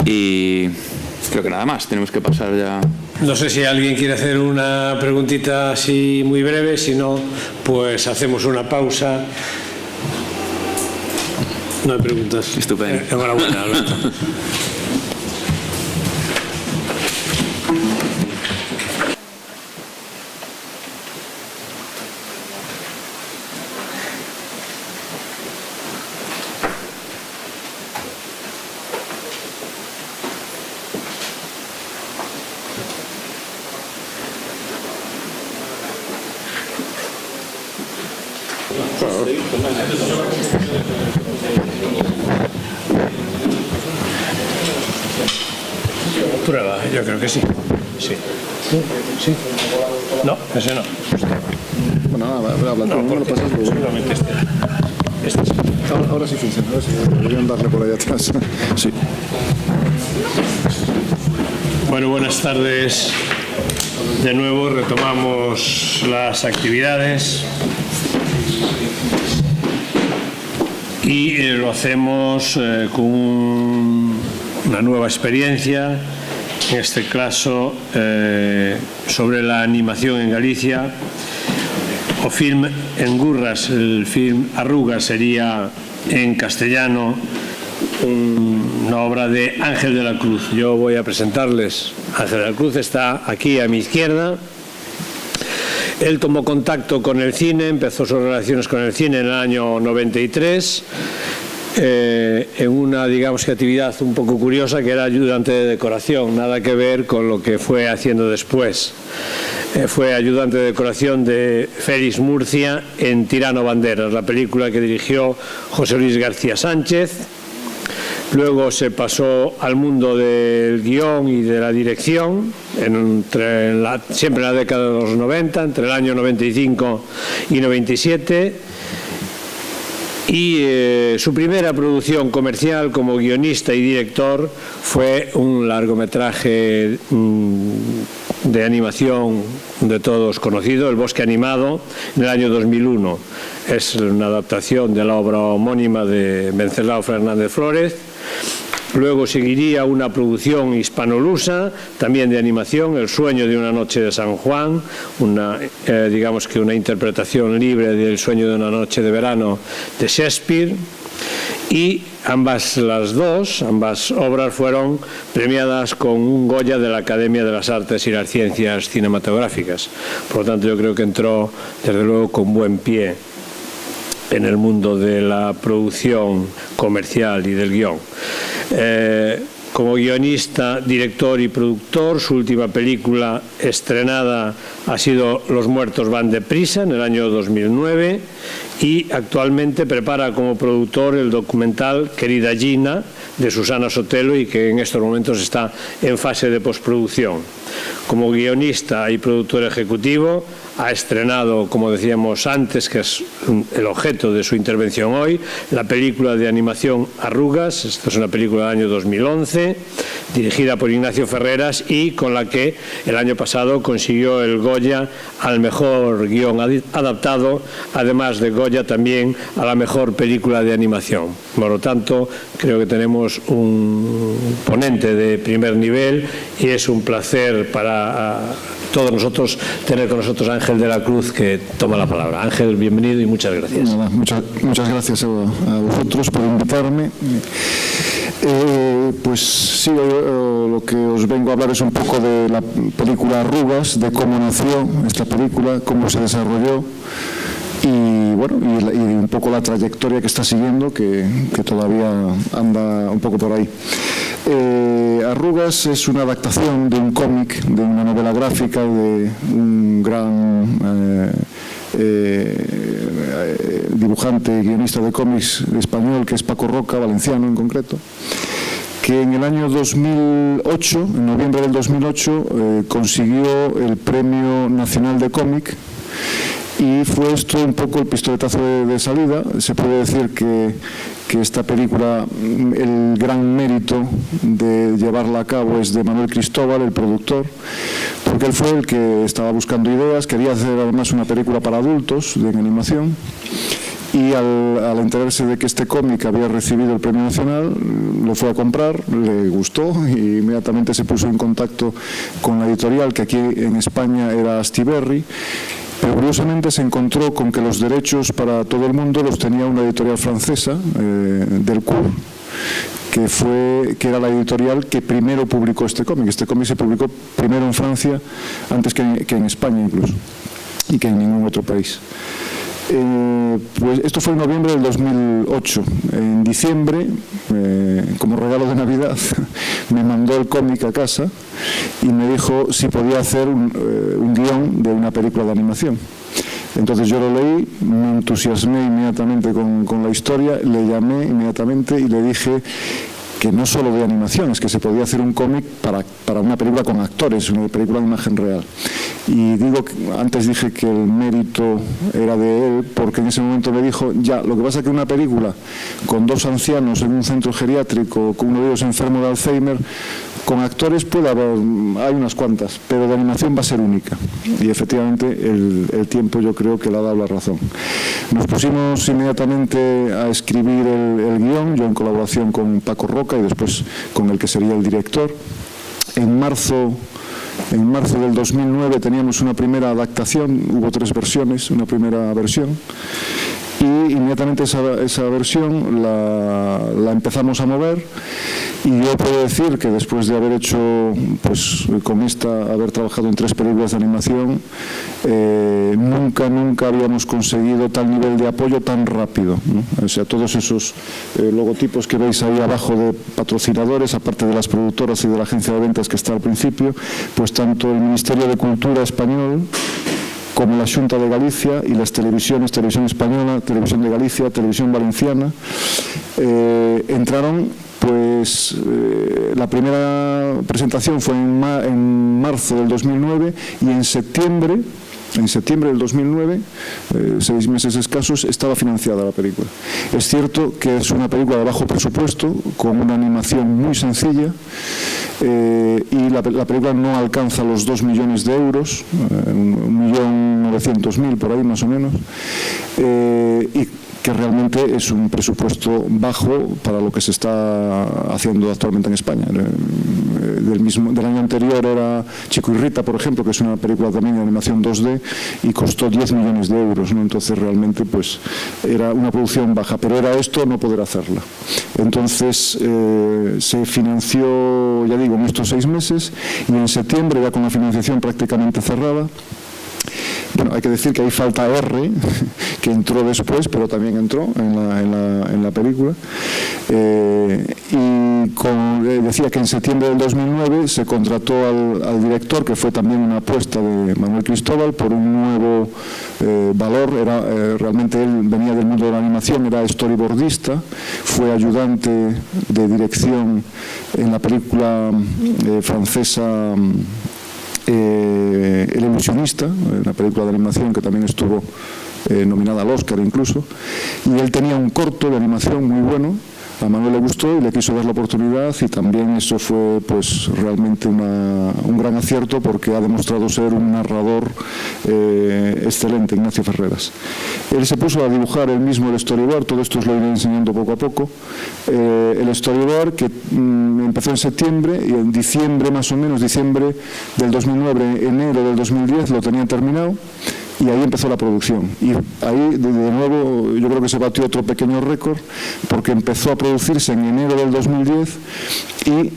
Y creo que nada más, tenemos que pasar ya. No sé si alguien quiere hacer una preguntita así muy breve, si no, pues hacemos una pausa. No hay preguntas. Estupendo. Enhorabuena, Alberto. Prueba, yo creo que sí. Sí. ¿Sí? No, ese no. Bueno, habla, No, no lo porque pasas luego. seguramente este. Ahora sí funciona, ahora sí. Deberían darle por ahí atrás. Sí. Bueno, buenas tardes. De nuevo retomamos las actividades y lo hacemos con una nueva experiencia, en este caso sobre la animación en Galicia, o film en Gurras. El film Arrugas sería en castellano una obra de Ángel de la Cruz. Yo voy a presentarles. Ángel de la Cruz está aquí a mi izquierda. Él tomó contacto con el cine, empezó sus relaciones con el cine en el año 93, en una, digamos, que actividad un poco curiosa, que era ayudante de decoración, nada que ver con lo que fue haciendo después. Fue ayudante de decoración de Félix Murcia en Tirano Banderas, la película que dirigió José Luis García Sánchez. Luego se pasó al mundo del guión y de la dirección, siempre en la década de los 90, entre el año 95 y 97. Y su primera producción comercial como guionista y director fue un largometraje de animación de todos conocido, El bosque animado, en el año 2001. Es una adaptación de la obra homónima de Venceslao Fernández Flórez. Luego seguiría una producción hispanolusa, también de animación, El sueño de una noche de San Juan, digamos que una interpretación libre del Sueño de una noche de verano de Shakespeare. Y ambas obras fueron premiadas con un Goya de la Academia de las Artes y las Ciencias Cinematográficas. Por lo tanto, yo creo que entró, desde luego, con buen pie en el mundo de la producción comercial y del guión. Como guionista, director y productor, su última película estrenada ha sido Los muertos van deprisa, en el año 2009, y actualmente prepara como productor el documental Querida Gina, de Susana Sotelo, y que en estos momentos está en fase de postproducción. Como guionista y productor ejecutivo, ha estrenado, como decíamos antes, que es el objeto de su intervención hoy, la película de animación Arrugas. Esta es una película del año 2011, dirigida por Ignacio Ferreras y con la que el año pasado consiguió el Goya al mejor guión adaptado, además de Goya también a la mejor película de animación. Por lo tanto, creo que tenemos un ponente de primer nivel y es un placer para todos nosotros tener con nosotros a Ángel de la Cruz, que toma la palabra. Ángel, bienvenido y muchas gracias. Nada, muchas gracias a vosotros por invitarme. Pues sí, lo que os vengo a hablar es un poco de la película Arrugas, de cómo nació esta película, cómo se desarrolló y bueno, y un poco la trayectoria que está siguiendo, que todavía anda un poco por ahí. Arrugas es una adaptación de un cómic, de una novela gráfica de un gran dibujante y guionista de cómics español, que es Paco Roca, valenciano en concreto, que en el año 2008, en noviembre del 2008, consiguió el Premio Nacional de Cómic. Y fue esto un poco el pistoletazo de salida. Se puede decir que esta película, el gran mérito de llevarla a cabo es de Manuel Cristóbal, el productor, porque él fue el que estaba buscando ideas, quería hacer además una película para adultos, de animación, y al enterarse de que este cómic había recibido el Premio Nacional, lo fue a comprar, le gustó y inmediatamente se puso en contacto con la editorial, que aquí en España era Astiberri, pero curiosamente se encontró con que los derechos para todo el mundo los tenía una editorial francesa, Delcourt, que era la editorial que primero publicó este cómic. Este cómic se publicó primero en Francia, antes que en España incluso, y que en ningún otro país. Pues esto fue en noviembre del 2008. En diciembre, como regalo de Navidad, me mandó el cómic a casa y me dijo si podía hacer un guión de una película de animación. Entonces yo lo leí, me entusiasmé inmediatamente con la historia, le llamé inmediatamente y le dije que no solo de animación, es que se podía hacer un cómic para una película con actores, una película de imagen real. Y antes dije que el mérito era de él, porque en ese momento me dijo, ya, lo que pasa es que una película con 2 ancianos en un centro geriátrico, con uno de ellos enfermo de Alzheimer, con actores puede haber, hay unas cuantas, pero de animación va a ser única. Y efectivamente el tiempo yo creo que le ha dado la razón. Nos pusimos inmediatamente a escribir el guión, yo en colaboración con Paco Roca y después con el que sería el director. En marzo del 2009 teníamos una primera adaptación, hubo 3 versiones, una primera versión, y inmediatamente esa versión la empezamos a mover. Y yo puedo decir que después de haber hecho, pues haber trabajado en 3 películas de animación, nunca habíamos conseguido tal nivel de apoyo tan rápido, ¿no? O sea, todos esos logotipos que veis ahí abajo de patrocinadores, aparte de las productoras y de la agencia de ventas que está al principio, pues tanto el Ministerio de Cultura español como la Xunta de Galicia y las televisiones, Televisión Española, Televisión de Galicia, Televisión Valenciana, entraron. Pues la primera presentación fue en marzo del 2009 y en septiembre del 2009, 6 meses escasos, estaba financiada la película. Es cierto que es una película de bajo presupuesto, con una animación muy sencilla, y la película no alcanza los 2 millones de euros, 1.900.000 por ahí más o menos, y que realmente es un presupuesto bajo para lo que se está haciendo actualmente en España. Del año anterior era Chico y Rita, por ejemplo, que es una película también de animación 2D y costó 10 millones de euros, ¿no? Entonces realmente pues era una producción baja, pero era esto no poder hacerla. Entonces se financió, ya digo, en estos 6 meses, y en septiembre, ya con la financiación prácticamente cerrada. Bueno, hay que decir que ahí falta R, que entró después, pero también entró en la película. Decía que en septiembre del 2009 se contrató al director, que fue también una apuesta de Manuel Cristóbal, por un nuevo valor. Realmente él venía del mundo de la animación, era storyboardista, fue ayudante de dirección en la película francesa El ilusionista, una película de animación que también estuvo nominada al Oscar incluso, y él tenía un corto de animación muy bueno. A Manuel le gustó y le quiso dar la oportunidad, y también eso fue pues realmente un gran acierto, porque ha demostrado ser un narrador excelente, Ignacio Ferreras. Él se puso a dibujar él mismo el storyboard, todo esto os lo iré enseñando poco a poco. El storyboard que empezó en septiembre, y en diciembre más o menos, diciembre del 2009, enero del 2010 lo tenían terminado. Y ahí empezó la producción. Y ahí, de nuevo, yo creo que se batió otro pequeño récord, porque empezó a producirse en enero del 2010 y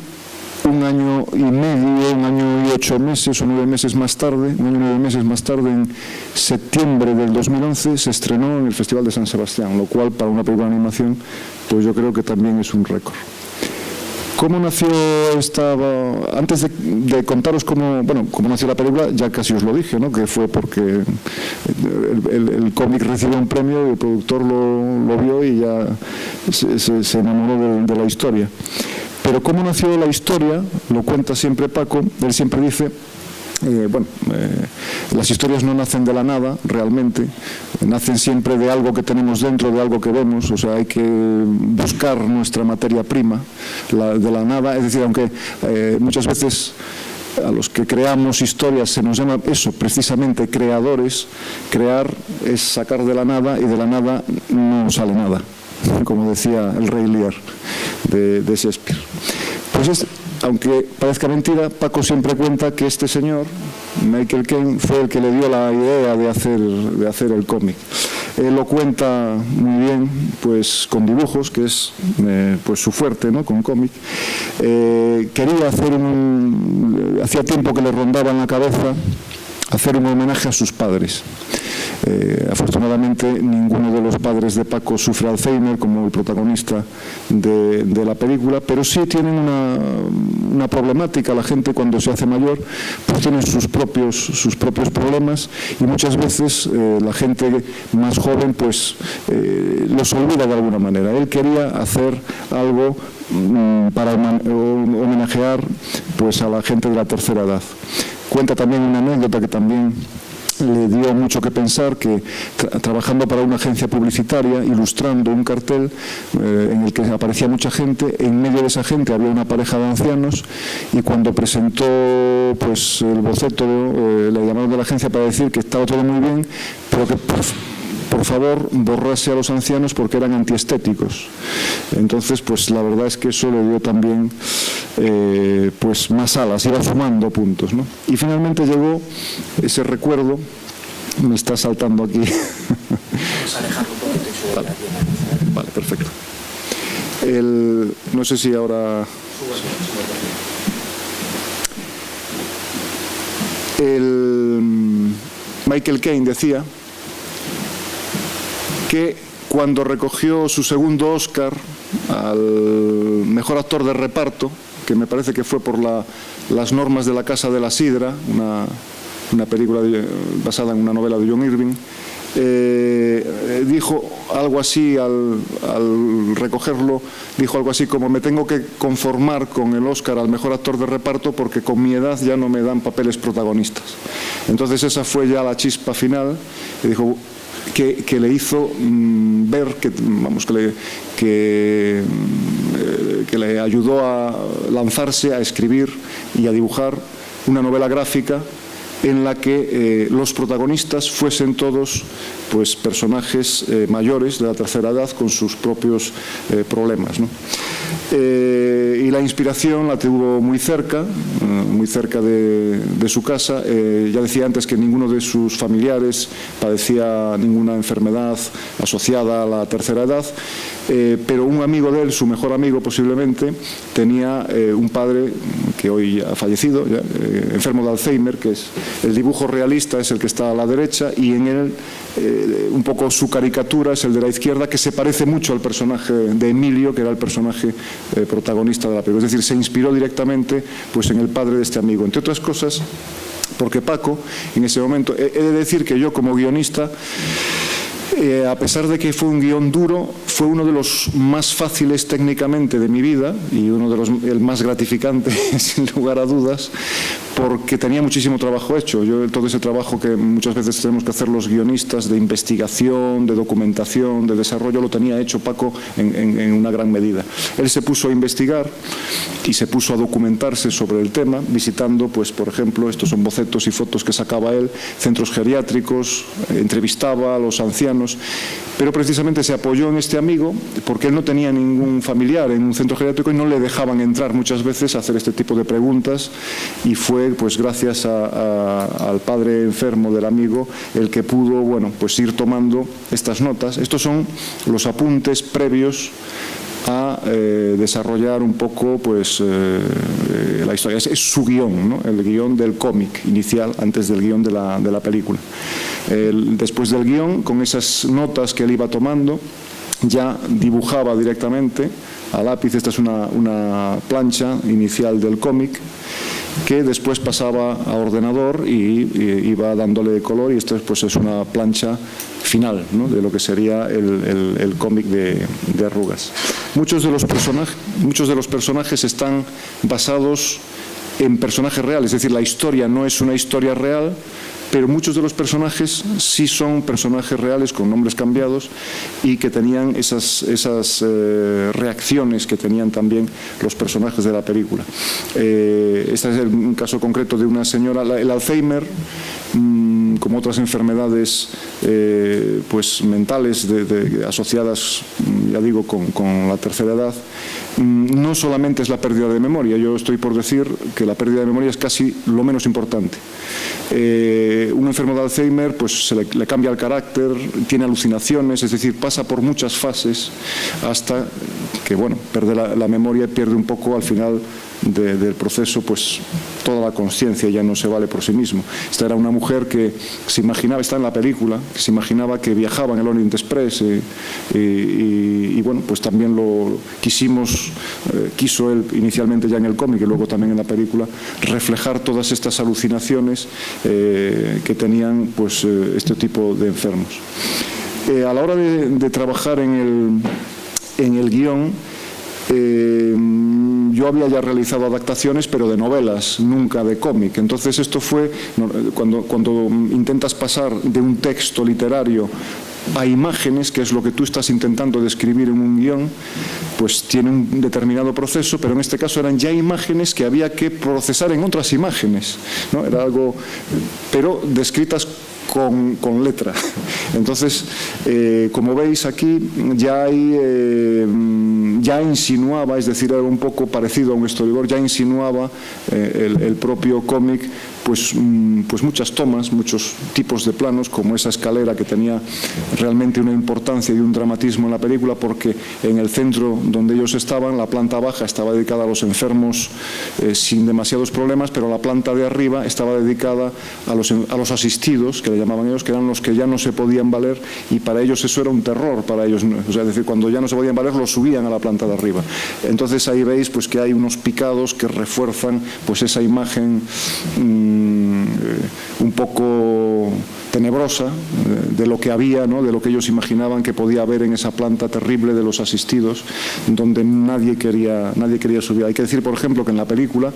1 año y medio, 1 año y 8 meses o 9 meses más tarde, 1 año y 9 meses más tarde, en septiembre del 2011, se estrenó en el Festival de San Sebastián, lo cual para una película de animación, pues yo creo que también es un récord. ¿Cómo nació esta...? Antes de contaros cómo nació la película, ya casi os lo dije, ¿no? Que fue porque el cómic recibió un premio y el productor lo vio y ya se enamoró de la historia. Pero cómo nació la historia, lo cuenta siempre Paco. Él siempre dice... las historias no nacen de la nada, realmente, nacen siempre de algo que tenemos dentro, de algo que vemos. O sea, hay que buscar nuestra materia prima, de la nada. Es decir, aunque muchas veces a los que creamos historias se nos llama eso, precisamente creadores. Crear es sacar de la nada y de la nada no sale nada, como decía el Rey Lear de Shakespeare. Pues aunque parezca mentira, Paco siempre cuenta que este señor, Michael Caine, fue el que le dio la idea de hacer el cómic. Él lo cuenta muy bien, pues con dibujos, que es pues su fuerte, ¿no?, con cómic. Quería hacer hacía tiempo que le rondaba en la cabeza hacer un homenaje a sus padres. Afortunadamente ninguno de los padres de Paco sufre Alzheimer como el protagonista de la película, pero sí tienen una problemática. La gente cuando se hace mayor pues tiene sus propios problemas, y muchas veces la gente más joven pues los olvida de alguna manera. Él quería hacer algo para homenajear pues a la gente de la tercera edad. Cuenta también una anécdota que también le dio mucho que pensar, que trabajando para una agencia publicitaria, ilustrando un cartel en el que aparecía mucha gente, en medio de esa gente había una pareja de ancianos, y cuando presentó pues el boceto le llamaron de la agencia para decir que estaba todo muy bien, pero que por favor borrase a los ancianos porque eran antiestéticos. Entonces pues la verdad es que eso le dio también pues más alas, iba sumando puntos, ¿no? Y finalmente llegó ese recuerdo. Me está saltando aquí. Vale, perfecto. No sé si ahora... Michael Caine decía que cuando recogió su segundo Oscar al mejor actor de reparto, que me parece que fue por las normas de La Casa de la Sidra, una película basada en una novela de John Irving, dijo algo así al recogerlo, dijo algo así como: me tengo que conformar con el Oscar al mejor actor de reparto porque con mi edad ya no me dan papeles protagonistas. Entonces esa fue ya la chispa final, y dijo que le hizo ver que le ayudó a lanzarse a escribir y a dibujar una novela gráfica en la que los protagonistas fuesen todos pues personajes mayores de la tercera edad con sus propios problemas, ¿no? Y la inspiración la tuvo muy cerca de su casa. Ya decía antes que ninguno de sus familiares padecía ninguna enfermedad asociada a la tercera edad, pero un amigo de él, su mejor amigo posiblemente, tenía un padre que hoy ha fallecido, enfermo de Alzheimer, que es el dibujo realista, es el que está a la derecha, y en él un poco su caricatura es el de la izquierda, que se parece mucho al personaje de Emilio, que era el personaje protagonista de la película. Es decir, se inspiró directamente pues en el padre de este amigo, entre otras cosas porque Paco en ese momento, he de decir que yo como guionista, a pesar de que fue un guión duro, fue uno de los más fáciles técnicamente de mi vida y el más gratificante sin lugar a dudas, porque tenía muchísimo trabajo hecho. Yo todo ese trabajo que muchas veces tenemos que hacer los guionistas de investigación, de documentación, de desarrollo, lo tenía hecho Paco en una gran medida. Él se puso a investigar y se puso a documentarse sobre el tema, visitando, pues por ejemplo, estos son bocetos y fotos que sacaba él, centros geriátricos, entrevistaba a los ancianos, pero precisamente se apoyó en este amigo porque él no tenía ningún familiar en un centro geriátrico y no le dejaban entrar muchas veces a hacer este tipo de preguntas, y fue pues gracias al padre enfermo del amigo el que pudo, bueno, pues ir tomando estas notas. Estos son los apuntes previos a desarrollar un poco pues la historia. Es su guión, ¿no? El guión del cómic inicial antes del guión de la película. Después del guión, con esas notas que él iba tomando, ya dibujaba directamente a lápiz. Esta es una plancha inicial del cómic que después pasaba a ordenador y iba dándole color, y esto pues es una plancha final, ¿no?, de lo que sería el cómic de Arrugas. Muchos de los personajes están basados en personajes reales, es decir, la historia no es una historia real, pero muchos de los personajes sí son personajes reales con nombres cambiados y que tenían esas reacciones que tenían también los personajes de la película. Este es un caso concreto de una señora, el Alzheimer, como otras enfermedades pues mentales asociadas, ya digo, con la tercera edad, no solamente es la pérdida de memoria. Yo estoy por decir que la pérdida de memoria es casi lo menos importante. Un enfermo de Alzheimer pues se le cambia el carácter, tiene alucinaciones, es decir, pasa por muchas fases hasta que, bueno, pierde la memoria y pierde un poco al final del proceso pues toda la conciencia, ya no se vale por sí mismo. Esta era una mujer que se imaginaba, está en la película, que se imaginaba que viajaba en el Orient Express y bueno, pues también quiso él inicialmente ya en el cómic y luego también en la película reflejar todas estas alucinaciones que tenían pues este tipo de enfermos. A la hora de trabajar en el guión, yo había ya realizado adaptaciones, pero de novelas, nunca de cómic. Entonces esto fue, cuando intentas pasar de un texto literario a imágenes, que es lo que tú estás intentando describir en un guión, pues tiene un determinado proceso, pero en este caso eran ya imágenes que había que procesar en otras imágenes, ¿no? Era algo, pero descritas con letra. Entonces, como veis aquí, ya insinuaba, es decir, era un poco parecido a un storyboard, ya insinuaba el propio cómic pues muchas tomas, muchos tipos de planos, como esa escalera que tenía realmente una importancia y un dramatismo en la película, porque en el centro donde ellos estaban, la planta baja estaba dedicada a los enfermos sin demasiados problemas, pero la planta de arriba estaba dedicada a los asistidos, que le llamaban ellos, que eran los que ya no se podían valer, y para ellos eso era un terror, para ellos, o sea, es decir, cuando ya no se podían valer, los subían a la planta de arriba. Entonces ahí veis pues que hay unos picados que refuerzan pues esa imagen un poco tenebrosa de lo que había, ¿no? De lo que ellos imaginaban que podía haber en esa planta terrible de los asistidos, donde nadie quería subir. Hay que decir, por ejemplo, que en la película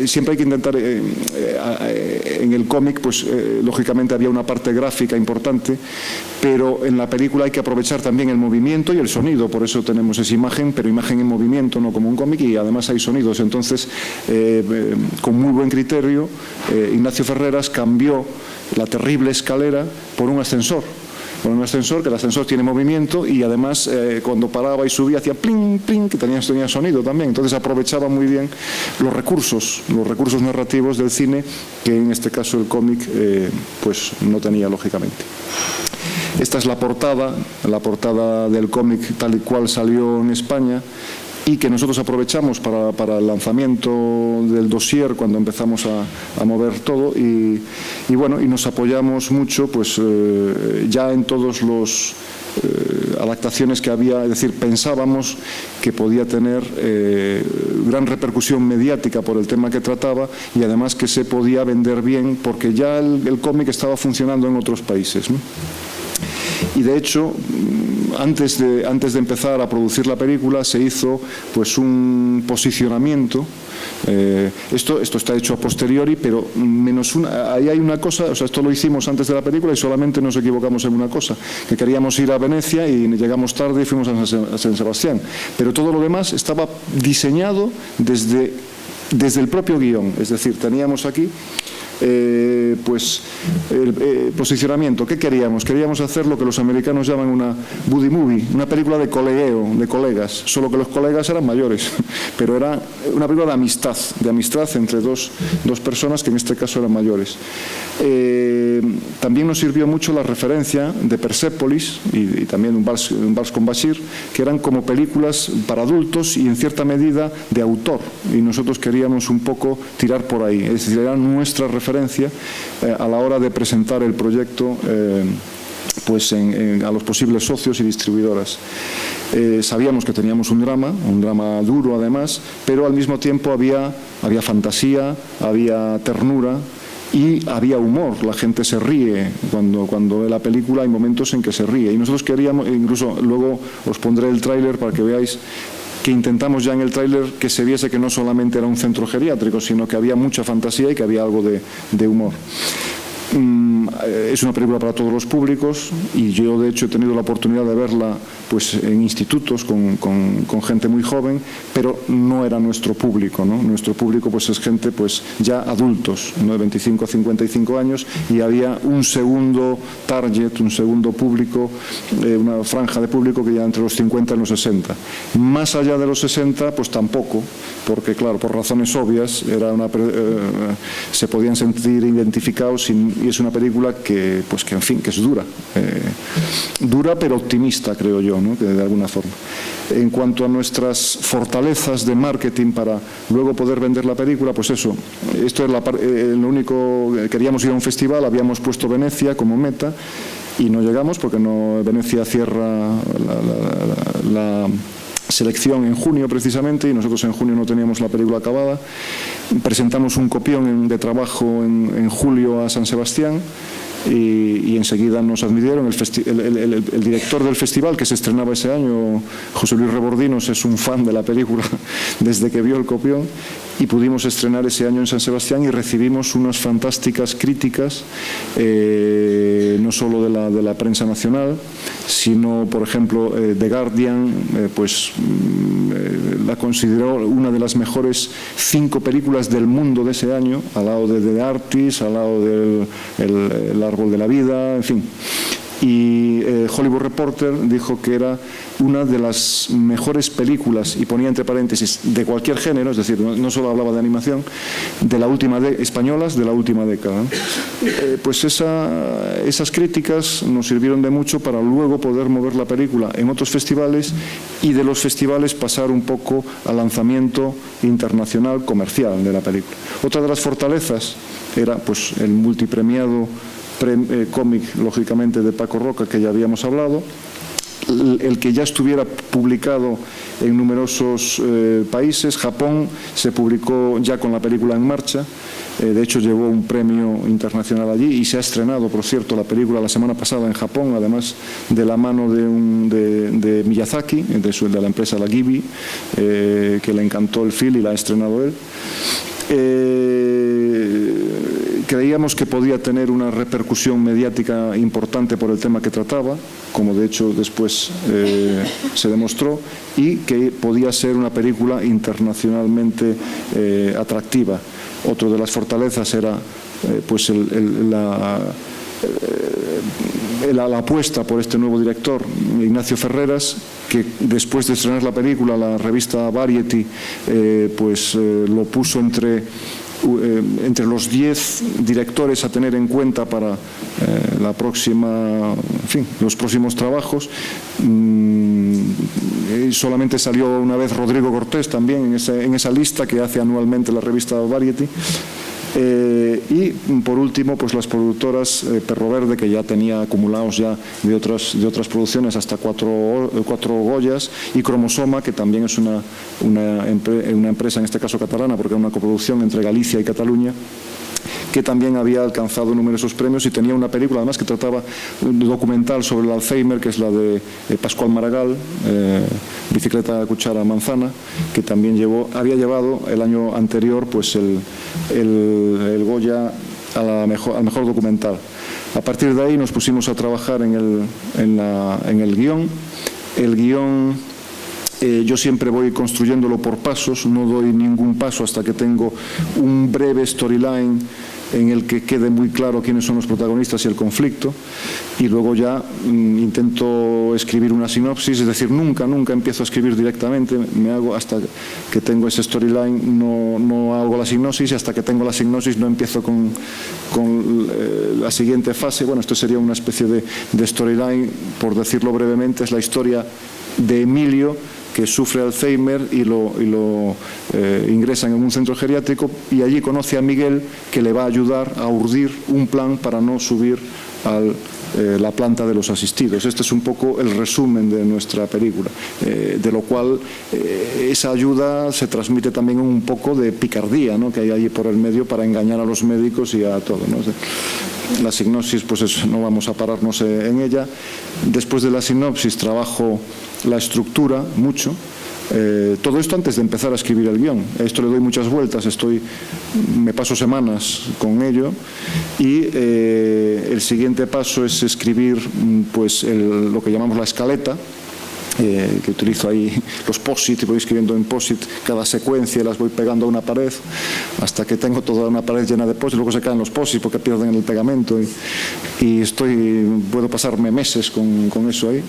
siempre hay que intentar, en el cómic, pues lógicamente había una parte gráfica importante, pero en la película hay que aprovechar también el movimiento y el sonido, por eso tenemos esa imagen, pero imagen en movimiento, no como un cómic, y además hay sonidos. Entonces, con muy buen criterio, Ignacio Ferreras cambió la terrible escalera por un ascensor. Por un ascensor, que el ascensor tiene movimiento y además cuando paraba y subía hacía pling, pling, que tenía sonido también. Entonces aprovechaba muy bien los recursos narrativos del cine, que en este caso el cómic pues no tenía, lógicamente. Esta es la portada del cómic tal y cual salió en España, y que nosotros aprovechamos para el lanzamiento del dossier cuando empezamos a mover todo, y bueno, y nos apoyamos mucho pues ya en todos los adaptaciones que había, es decir, pensábamos que podía tener gran repercusión mediática por el tema que trataba, y además que se podía vender bien porque ya el cómic estaba funcionando en otros países, ¿no? Y de hecho, antes de empezar a producir la película se hizo pues un posicionamiento. Esto está hecho a posteriori, pero ahí hay una cosa, o sea, esto lo hicimos antes de la película y solamente nos equivocamos en una cosa, que queríamos ir a Venecia y llegamos tarde y fuimos a San Sebastián, pero todo lo demás estaba diseñado desde el propio guión, es decir, teníamos aquí pues el posicionamiento. ¿Qué queríamos? Queríamos hacer lo que los americanos llaman una buddy movie, una película de colegueo, de colegas, solo que los colegas eran mayores, pero era una película de amistad entre dos personas que en este caso eran mayores. También nos sirvió mucho la referencia de Persépolis y también un vals con Bashir, que eran como películas para adultos y en cierta medida de autor, y nosotros queríamos un poco tirar por ahí, es decir, era nuestra referencia a la hora de presentar el proyecto pues a los posibles socios y distribuidoras. Sabíamos que teníamos un drama duro además, pero al mismo tiempo había fantasía, había ternura y había humor. La gente se ríe cuando ve la película, hay momentos en que se ríe, y nosotros queríamos, incluso luego os pondré el tráiler para que veáis que intentamos ya en el tráiler que se viese que no solamente era un centro geriátrico, sino que había mucha fantasía y que había algo de humor. Es una película para todos los públicos y yo de hecho he tenido la oportunidad de verla pues en institutos con gente muy joven, pero no era nuestro público, ¿no? Nuestro público pues es gente pues ya adultos, ¿no? De 25 a 55 años, y había un segundo target, un segundo público, una franja de público que ya entre los 50 y los 60. Más allá de los 60 pues tampoco, porque claro, por razones obvias se podían sentir identificados y es una película que en fin, que es dura, dura pero optimista, creo yo, ¿no? Que de alguna forma. En cuanto a nuestras fortalezas de marketing para luego poder vender la película, pues eso, esto es lo único. Queríamos ir a un festival, habíamos puesto Venecia como meta y no llegamos porque Venecia cierra la selección en junio precisamente, y nosotros en junio no teníamos la película acabada. Presentamos un copión de trabajo en julio a San Sebastián y enseguida nos admitieron. El director del festival, que se estrenaba ese año, José Luis Rebordinos, es un fan de la película desde que vio el copión, y pudimos estrenar ese año en San Sebastián y recibimos unas fantásticas críticas, no solo de la prensa nacional, sino, por ejemplo, The Guardian la consideró una de las mejores 5 películas del mundo de ese año, al lado de The Artist, al lado del El Árbol de la Vida, en fin. Y Hollywood Reporter dijo que era una de las mejores películas, y ponía entre paréntesis, de cualquier género, es decir, no solo hablaba de animación, españolas de la última década. Pues esas críticas nos sirvieron de mucho para luego poder mover la película en otros festivales, y de los festivales pasar un poco al lanzamiento internacional comercial de la película. Otra de las fortalezas era pues el multipremiado cómic, lógicamente, de Paco Roca, que ya habíamos hablado, el que ya estuviera publicado en numerosos países. Japón se publicó ya con la película en marcha, de hecho llevó un premio internacional allí, y se ha estrenado, por cierto, la película la semana pasada en Japón, además de la mano de Miyazaki, de la empresa La Ghibli, que le encantó el film y la ha estrenado él. Creíamos que podía tener una repercusión mediática importante por el tema que trataba, como de hecho después se demostró, y que podía ser una película internacionalmente atractiva. Otro de las fortalezas era la apuesta por este nuevo director, Ignacio Ferreras, que después de estrenar la película, la revista Variety lo puso entre los 10 directores a tener en cuenta para los próximos trabajos. Solamente salió una vez Rodrigo Cortés también en esa lista que hace anualmente la revista Variety. Y por último, pues las productoras Perro Verde, que ya tenía acumulados ya de otras producciones hasta cuatro Goyas, y Cromosoma, que también es una empresa, en este caso catalana, porque era una coproducción entre Galicia y Cataluña, que también había alcanzado numerosos premios, y tenía una película además que trataba un documental sobre el Alzheimer, que es la de Pascual Maragall, Bicicleta, Cuchara, Manzana, que también había llevado el año anterior pues el Goya al mejor documental. A partir de ahí nos pusimos a trabajar en el guión. El guión yo siempre voy construyéndolo por pasos, no doy ningún paso hasta que tengo un breve storyline en el que quede muy claro quiénes son los protagonistas y el conflicto, y luego ya intento escribir una sinopsis, es decir, nunca empiezo a escribir directamente, me hago hasta que tengo ese storyline, no hago la sinopsis, y hasta que tengo la sinopsis no empiezo con la siguiente fase. Bueno, esto sería una especie de storyline, por decirlo brevemente. Es la historia de Emilio, que sufre Alzheimer y lo ingresan en un centro geriátrico, y allí conoce a Miguel, que le va a ayudar a urdir un plan para no subir a la planta de los asistidos. Este es un poco el resumen de nuestra película, de lo cual esa ayuda se transmite también un poco de picardía, ¿no?, que hay allí por el medio para engañar a los médicos y a todo, ¿no? La sinopsis, pues eso, no vamos a pararnos en ella. Después de la sinopsis trabajo la estructura mucho. Todo esto antes de empezar a escribir el guión. A esto le doy muchas vueltas, me paso semanas con ello, y el siguiente paso es escribir pues, lo que llamamos la escaleta, que utilizo ahí los post-it y voy escribiendo en post-it cada secuencia y las voy pegando a una pared hasta que tengo toda una pared llena de post-it. Luego se caen los post-it porque pierden el pegamento y puedo pasarme meses con eso ahí,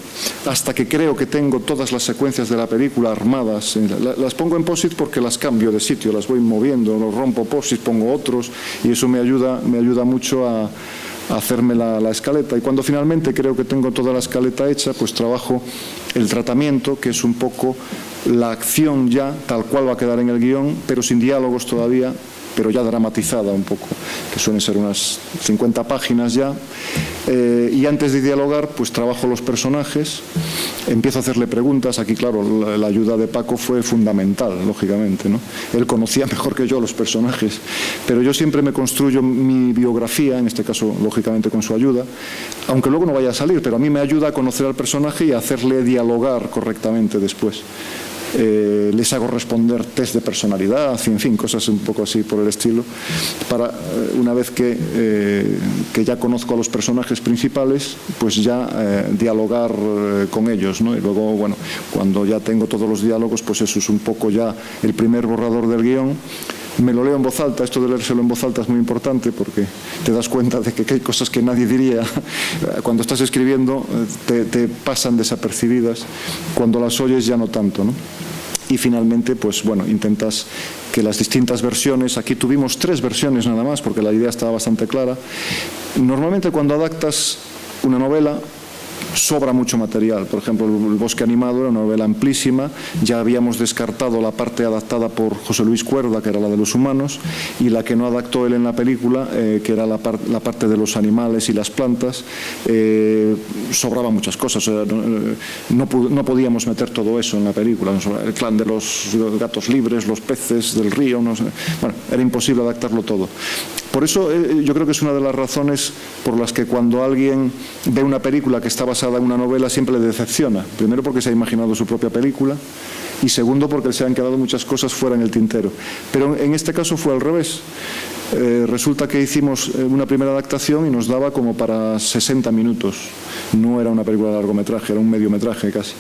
hasta que creo que tengo todas las secuencias de la película armadas. Las pongo en post-it porque las cambio de sitio, las voy moviendo, los rompo post-it, pongo otros, y eso me ayuda mucho a hacerme la escaleta. Y cuando finalmente creo que tengo toda la escaleta hecha, pues trabajo el tratamiento, que es un poco la acción ya tal cual va a quedar en el guión, pero sin diálogos todavía, pero ya dramatizada un poco, que suelen ser unas 50 páginas ya. Y antes de dialogar, pues trabajo los personajes, empiezo a hacerle preguntas. Aquí, claro, la ayuda de Paco fue fundamental, lógicamente, ¿no? Él conocía mejor que yo los personajes, pero yo siempre me construyo mi biografía, en este caso, lógicamente, con su ayuda, aunque luego no vaya a salir, pero a mí me ayuda a conocer al personaje y a hacerle dialogar correctamente después. Les hago responder test de personalidad, en fin, cosas un poco así por el estilo, para una vez que ya conozco a los personajes principales, pues ya dialogar con ellos, ¿no? Y luego, bueno, cuando ya tengo todos los diálogos, pues eso es un poco ya el primer borrador del guión. Me lo leo en voz alta. Esto de leérselo en voz alta es muy importante porque te das cuenta de que hay cosas que nadie diría. Cuando estás escribiendo te pasan desapercibidas, cuando las oyes ya no tanto, ¿no? Y finalmente, pues bueno, intentas que las distintas versiones, aquí tuvimos 3 versiones nada más porque la idea estaba bastante clara. Normalmente cuando adaptas una novela sobra mucho material. Por ejemplo, El bosque animado era una novela amplísima, ya habíamos descartado la parte adaptada por José Luis Cuerda, que era la de los humanos, y la que no adaptó él en la película, que era la parte de los animales y las plantas. Sobraban muchas cosas, no podíamos meter todo eso en la película, el clan de los gatos libres, los peces del río, no sé. Bueno, era imposible adaptarlo todo. Por eso yo creo que es una de las razones por las que cuando alguien ve una película que está basada en una novela siempre le decepciona. Primero porque se ha imaginado su propia película y segundo porque se han quedado muchas cosas fuera en el tintero. Pero en este caso fue al revés. Resulta que hicimos una primera adaptación y nos daba como para 60 minutos. No era una película de largometraje, era un mediometraje casi.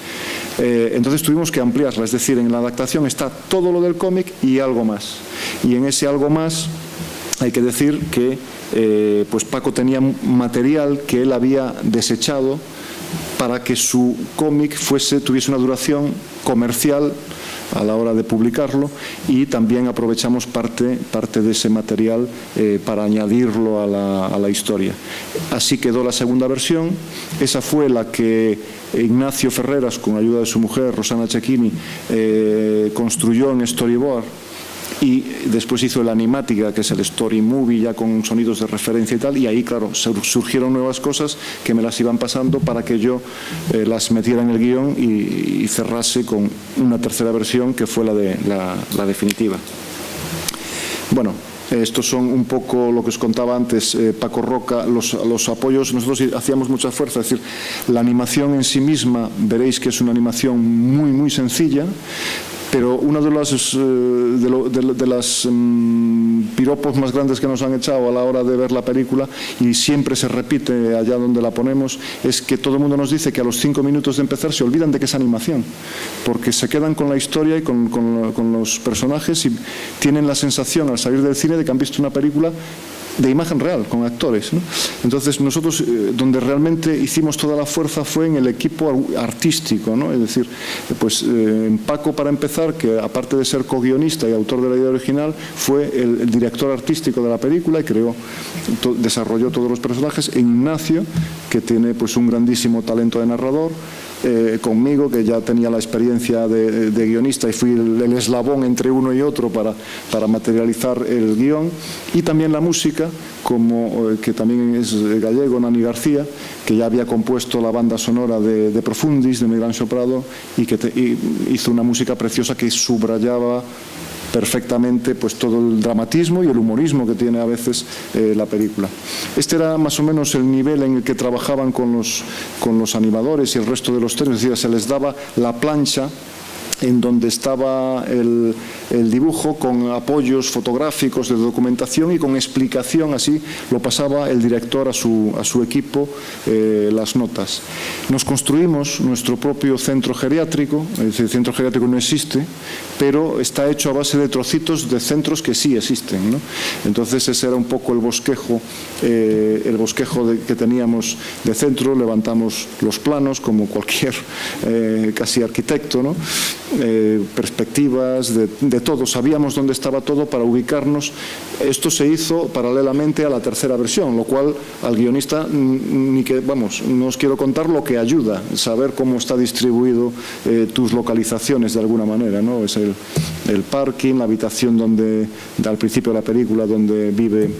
Entonces tuvimos que ampliarla, es decir, en la adaptación está todo lo del cómic y algo más. Y en ese algo más hay que decir que pues Paco tenía material que él había desechado para que su cómic tuviese una duración comercial a la hora de publicarlo, y también aprovechamos parte de ese material para añadirlo a la historia. Así quedó la segunda versión. Esa fue la que Ignacio Ferreras, con ayuda de su mujer, Rosana Cecchini, construyó en storyboard. Y después hizo el Animática, que es el story movie ya con sonidos de referencia y tal, y ahí, claro, surgieron nuevas cosas que me las iban pasando para que yo las metiera en el guión y cerrase con una tercera versión que fue la definitiva. Bueno, estos son un poco lo que os contaba antes, Paco Roca, los apoyos. Nosotros hacíamos mucha fuerza, es decir, la animación en sí misma, veréis que es una animación muy, muy sencilla, pero uno de los piropos más grandes que nos han echado a la hora de ver la película, y siempre se repite allá donde la ponemos, es que todo el mundo nos dice que a los 5 minutos de empezar se olvidan de que es animación, porque se quedan con la historia y con los personajes, y tienen la sensación al salir del cine de que han visto una película de imagen real, con actores, ¿no? Entonces nosotros donde realmente hicimos toda la fuerza fue en el equipo artístico, ¿no? Es decir, pues en Paco, para empezar, que aparte de ser co-guionista y autor de la idea original, fue el director artístico de la película y desarrolló todos los personajes. En Ignacio, que tiene pues un grandísimo talento de narrador, conmigo, que ya tenía la experiencia de guionista y fui el eslabón entre uno y otro para materializar el guión, y también la música, que también es gallego, Nani García, que ya había compuesto la banda sonora de Profundis, de Miguel Anxo Prado, y que hizo una música preciosa que subrayaba perfectamente pues todo el dramatismo y el humorismo que tiene a veces la película. Este era más o menos el nivel en el que trabajaban con los animadores y el resto de los técnicos, es decir, se les daba la plancha en donde estaba el dibujo con apoyos fotográficos de documentación y con explicación, así lo pasaba el director a su equipo, las notas. Nos construimos nuestro propio centro geriátrico, es decir, el centro geriátrico no existe, pero está hecho a base de trocitos de centros que sí existen, ¿no? Entonces ese era un poco el bosquejo que teníamos de centro. Levantamos los planos como cualquier casi arquitecto, ¿no? Perspectivas, de todo, sabíamos dónde estaba todo para ubicarnos. Esto se hizo paralelamente a la tercera versión, lo cual al guionista no os quiero contar lo que ayuda, saber cómo está distribuido tus localizaciones de alguna manera, ¿no? Es el parking, la habitación donde, al principio de la película, donde vive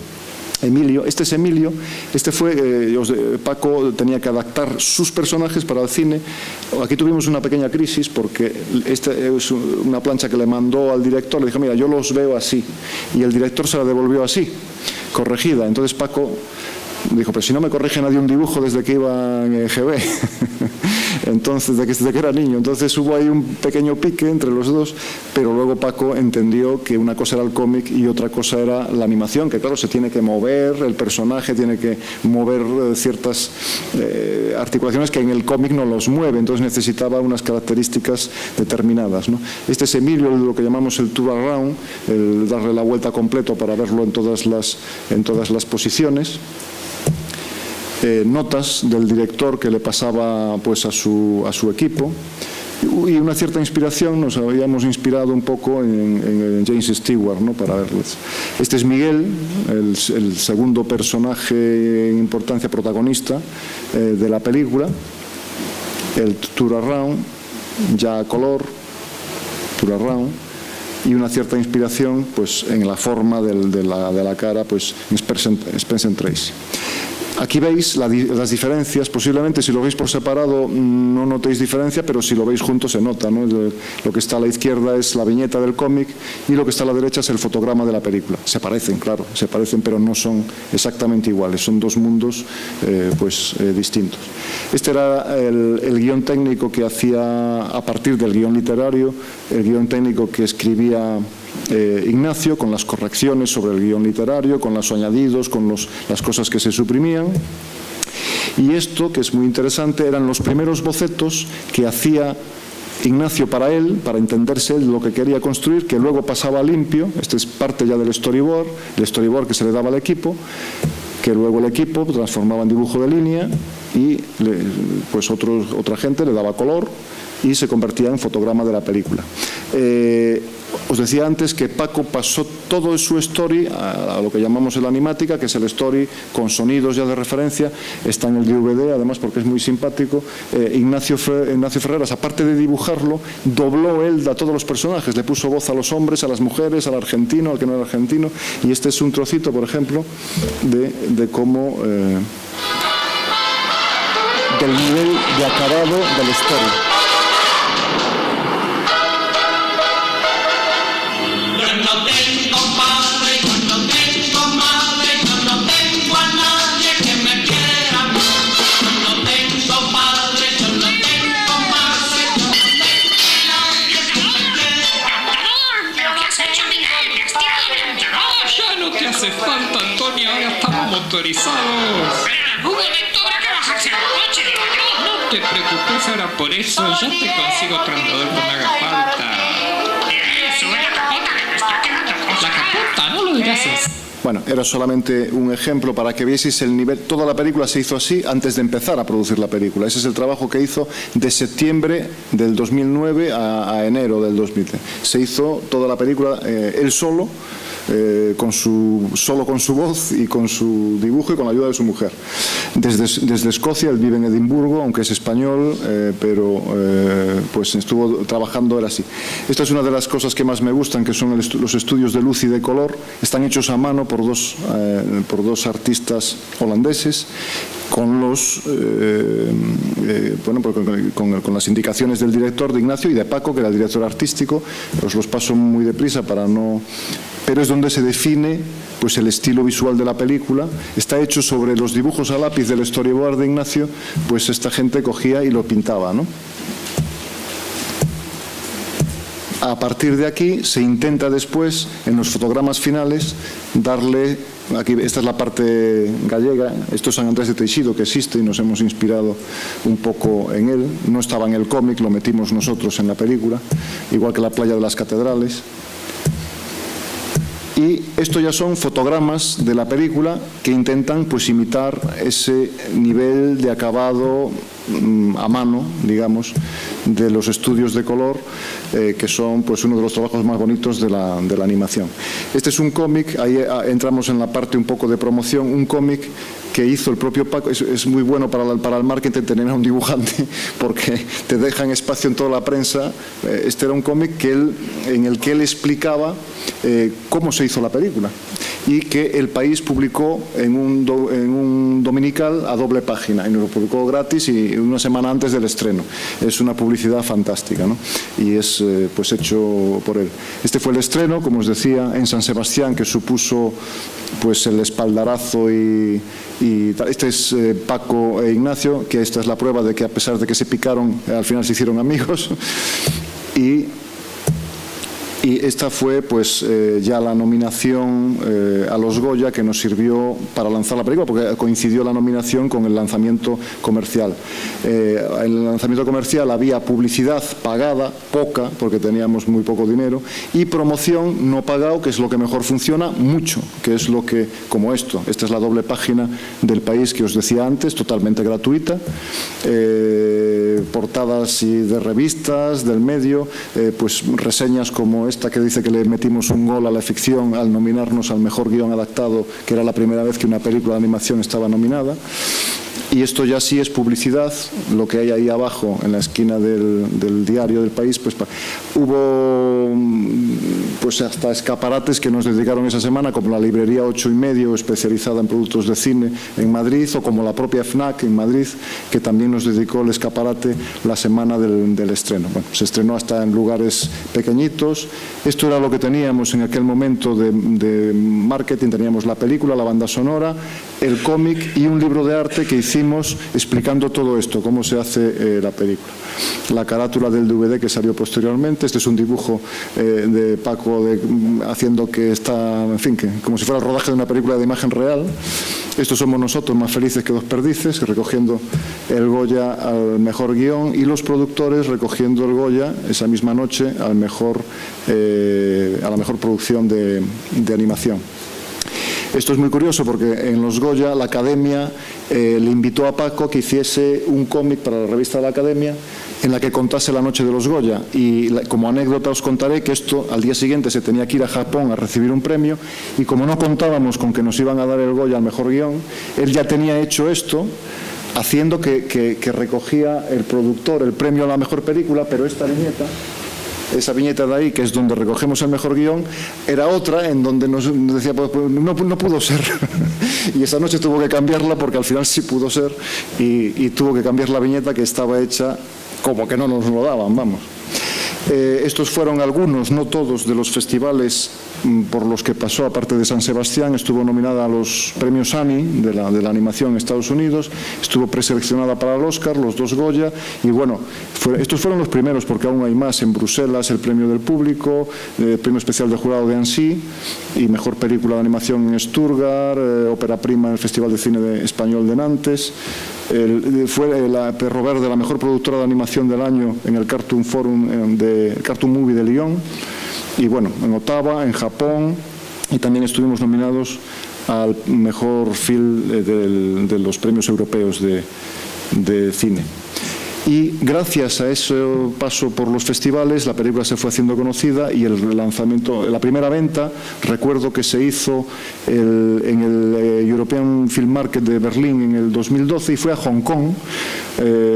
Emilio. Este es Emilio. Paco tenía que adaptar sus personajes para el cine. Aquí tuvimos una pequeña crisis porque esta es una plancha que le mandó al director. Le dijo, mira, yo los veo así. Y el director se la devolvió así, corregida. Entonces Paco dijo, pero si no me corrige nadie un dibujo desde que iba en EGB. Entonces, desde que era niño. Entonces hubo ahí un pequeño pique entre los dos, pero luego Paco entendió que una cosa era el cómic y otra cosa era la animación, que claro, se tiene que mover, el personaje tiene que mover ciertas articulaciones que en el cómic no los mueve, entonces necesitaba unas características determinadas, ¿no? Este es Emilio, lo que llamamos el tour around, el darle la vuelta completo para verlo en todas las posiciones. Notas del director que le pasaba pues a su equipo, y una cierta inspiración. Nos habíamos inspirado un poco en James Stewart, ¿no? Para verlos. Este es Miguel, el segundo personaje en importancia, protagonista de la película. El tour around, ya a color, tour around, y una cierta inspiración pues en la forma de la cara, pues Spencer Tracy. Aquí veis las diferencias. Posiblemente si lo veis por separado no notéis diferencia, pero si lo veis juntos se nota, ¿no? Lo que está a la izquierda es la viñeta del cómic y lo que está a la derecha es el fotograma de la película. Se parecen, claro, se parecen, pero no son exactamente iguales. Son dos mundos distintos. Este era el guión técnico que hacía a partir del guión literario, el guión técnico que escribía Ignacio, con las correcciones sobre el guión literario, con los añadidos, con las cosas que se suprimían. Y esto, que es muy interesante, eran los primeros bocetos que hacía Ignacio para él, para entenderse él lo que quería construir, que luego pasaba limpio. Este es parte ya del storyboard, el storyboard que se le daba al equipo, que luego el equipo transformaba en dibujo de línea y pues otra gente le daba color y se convertía en fotograma de la película. Os decía antes que Paco pasó todo su story a lo que llamamos el animática, que es el story con sonidos ya de referencia. Está en el DVD, además, porque es muy simpático. Ignacio Ferreras, aparte de dibujarlo, dobló él a todos los personajes, le puso voz a los hombres, a las mujeres, al argentino, al que no era argentino, y este es un trocito, por ejemplo, de cómo del nivel de acabado del story. Motorizados. Un momento, ¿ahora qué vas a hacer? Coche, digo yo. No te preocupes ahora por eso, ya te consigo otro andador que me haga falta. Sube la capota que me está quedando cosa. La capota, no lo digas así. Bueno, era solamente un ejemplo para que vieseis el nivel. Toda la película se hizo así antes de empezar a producir la película. Ese es el trabajo que hizo de septiembre del 2009 a enero del 2010. Se hizo toda la película él solo, solo con su voz y con su dibujo y con la ayuda de su mujer. Desde Escocia, él vive en Edimburgo, aunque es español, pero pues estuvo trabajando él así. Esta es una de las cosas que más me gustan, que son los estudios de luz y de color. Están hechos a mano por dos artistas holandeses, con con las indicaciones del director, de Ignacio, y de Paco, que era el director artístico. Os los paso muy deprisa para no... Pero es donde se define pues el estilo visual de la película. Está hecho sobre los dibujos a lápiz del storyboard de Ignacio, pues esta gente cogía y lo pintaba, ¿no? A partir de aquí se intenta después, en los fotogramas finales, darle, aquí esta es la parte gallega, esto es San Andrés de Teixido, que existe y nos hemos inspirado un poco en él. No estaba en el cómic, lo metimos nosotros en la película, igual que la playa de las catedrales. Y esto ya son fotogramas de la película que intentan pues imitar ese nivel de acabado a mano, digamos, de los estudios de color, que son pues uno de los trabajos más bonitos de la animación. Este es un cómic, ahí entramos en la parte un poco de promoción, un cómic que hizo el propio Paco. Es muy bueno para el marketing tener a un dibujante, porque te dejan espacio en toda la prensa. Este era un cómic en el que él explicaba cómo se hizo la película, y que El País publicó en un dominical a doble página, y nos lo publicó gratis y una semana antes del estreno. Es una publicidad fantástica, ¿no? Y es pues hecho por él. Este fue el estreno, como os decía, en San Sebastián, que supuso pues el espaldarazo y tal. Este es Paco e Ignacio, que esta es la prueba de que a pesar de que se picaron, al final se hicieron amigos. Y esta fue pues ya la nominación a los Goya, que nos sirvió para lanzar la película, porque coincidió la nominación con el lanzamiento comercial. En el lanzamiento comercial había publicidad pagada, poca, porque teníamos muy poco dinero, y promoción no pagado, que es lo que mejor funciona, mucho, que es lo que, como esto. Esta es la doble página del País que os decía antes, totalmente gratuita. Portadas y de revistas, del medio, pues reseñas como esta que dice que le metimos un gol a la ficción al nominarnos al mejor guión adaptado, que era la primera vez que una película de animación estaba nominada. Y esto ya sí es publicidad, lo que hay ahí abajo en la esquina del diario del País. Pues hubo pues hasta escaparates que nos dedicaron esa semana, como la librería 8+, especializada en productos de cine en Madrid, o como la propia FNAC en Madrid, que también nos dedicó el escaparate la semana del estreno. Bueno, se estrenó hasta en lugares pequeñitos. Esto era lo que teníamos en aquel momento de marketing. Teníamos la película, la banda sonora, el cómic y un libro de arte que hicimos explicando todo esto, cómo se hace la película. La carátula del DVD que salió posteriormente. Este es un dibujo de Paco haciendo que está, en fin, que como si fuera el rodaje de una película de imagen real. Estos somos nosotros, más felices que dos perdices, recogiendo el Goya al mejor guión, y los productores recogiendo el Goya esa misma noche a la mejor producción de animación. Esto es muy curioso porque en los Goya la Academia le invitó a Paco que hiciese un cómic para la revista de la Academia en la que contase la noche de los Goya. Y como anécdota os contaré que esto al día siguiente se tenía que ir a Japón a recibir un premio, y como no contábamos con que nos iban a dar el Goya al mejor guión, él ya tenía hecho esto, haciendo que recogía el productor el premio a la mejor película, pero esta viñeta, esa viñeta de ahí, que es donde recogemos el mejor guión, era otra en donde nos decía, pues, no pudo ser. Y esa noche tuvo que cambiarla, porque al final sí pudo ser, y tuvo que cambiar la viñeta, que estaba hecha como que no nos lo daban, vamos. Estos fueron algunos, no todos, de los festivales por los que pasó. Aparte de San Sebastián, estuvo nominada a los premios Annie de la animación en Estados Unidos, estuvo preseleccionada para el Oscar, los 2 Goya, y bueno, estos fueron los primeros, porque aún hay más. En Bruselas, el premio del público, el premio especial de jurado de Annecy, y mejor película de animación en Stuttgart, ópera prima en el Festival de Cine Español de Nantes. Fue la Perro Verde, la mejor productora de animación del año en el Cartoon Forum, Cartoon Movie de Lyon, y bueno, en Ottawa, en Japón, y también estuvimos nominados al mejor film de los premios europeos de cine. Y gracias a ese paso por los festivales, la película se fue haciendo conocida, y el lanzamiento, la primera venta, recuerdo que se hizo en el European Film Market de Berlín en el 2012, y fue a Hong Kong.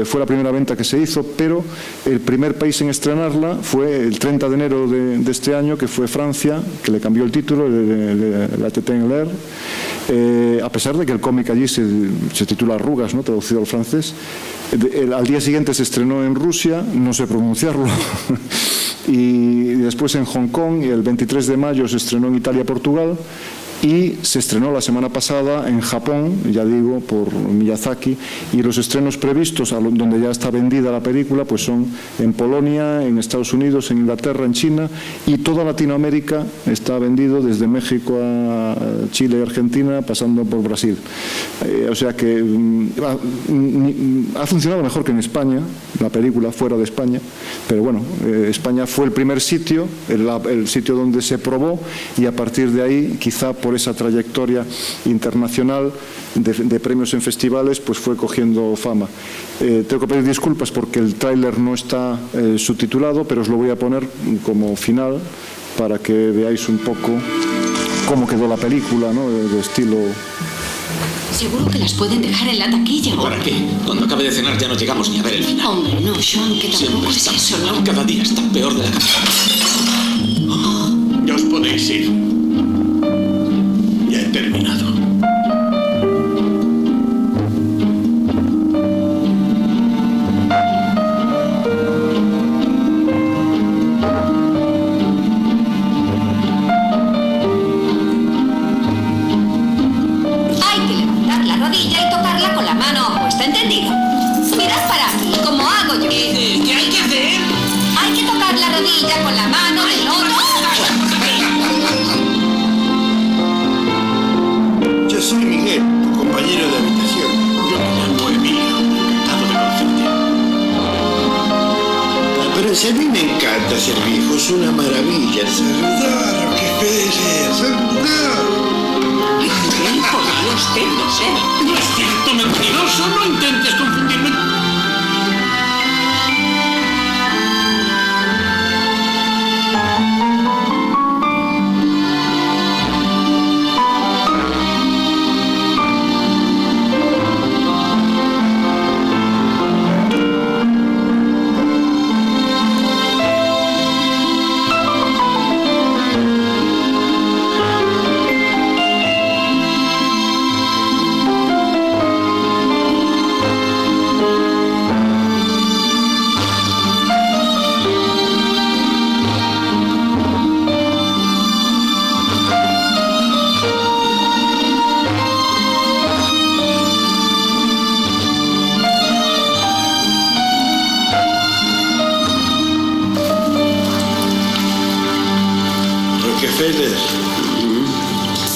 Fue la primera venta que se hizo, pero el primer país en estrenarla fue el 30 de enero de este año, que fue Francia, que le cambió el título, La Tête en l'air. A pesar de que el cómic allí se titula Arrugas, ¿no?, traducido al francés. Al día siguiente se estrenó en Rusia, no sé pronunciarlo, y después en Hong Kong, y el 23 de mayo se estrenó en Italia, Portugal, y se estrenó la semana pasada en Japón, ya digo, por Miyazaki, y los estrenos previstos donde ya está vendida la película pues son en Polonia, en Estados Unidos, en Inglaterra, en China, y toda Latinoamérica está vendido desde México a Chile y Argentina, pasando por Brasil. O sea que ha funcionado mejor que en España, la película fuera de España, pero bueno, España fue el primer sitio, el sitio donde se probó, y a partir de ahí, quizá por esa trayectoria internacional de premios en festivales, pues fue cogiendo fama. Tengo que pedir disculpas porque el tráiler no está subtitulado, pero os lo voy a poner como final para que veáis un poco cómo quedó la película, ¿no? De estilo... Seguro que las pueden dejar en la taquilla. ¿Para qué? Cuando acabe de cenar ya no llegamos ni a ver el final. Hombre, no, Sean, que tampoco es eso, ¿no? Cada día está peor de la cabeza. Ya os podéis ir. Ya he terminado. Con la mano, el otro. Yo soy Miguel, tu compañero de habitación. Yo me llamo Emilio, encantado de conocerte. Pero si a mí me encanta ser viejo, es una maravilla. Saludar, Rockefeller, saludar. Miguel, podría usted no ser. No es cierto, mentiroso, no intentes confundirme.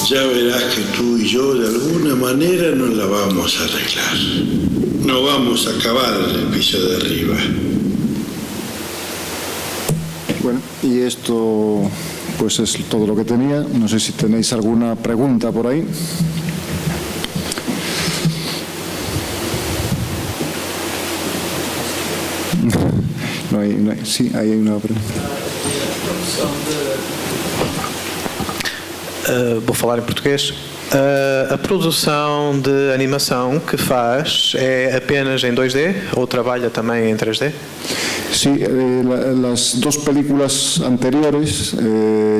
Ya verás que tú y yo de alguna manera nos la vamos a arreglar. No vamos a acabar en el piso de arriba. Bueno, y esto pues es todo lo que tenía. No sé si tenéis alguna pregunta por ahí. No hay, sí, ahí hay una pregunta. Vou falar em português. A produção de animação que faz é apenas em 2D ou trabalha também em 3D? Sí, las dos películas anteriores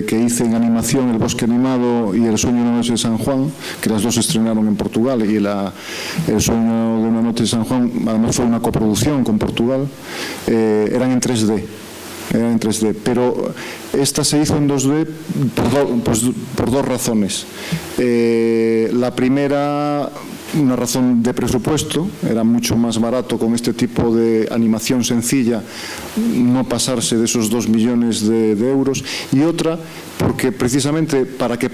que hice en animación, El bosque animado y El sueño de una noche de San Juan, que las dos se estrenaron en Portugal, y El sueño de una noche de San Juan además fue una coproducción con Portugal, eran en 3D. Era en 3D, pero esta se hizo en 2D por dos razones. La primera, una razón de presupuesto, era mucho más barato con este tipo de animación sencilla no pasarse de esos 2 millones de euros, y otra porque precisamente para que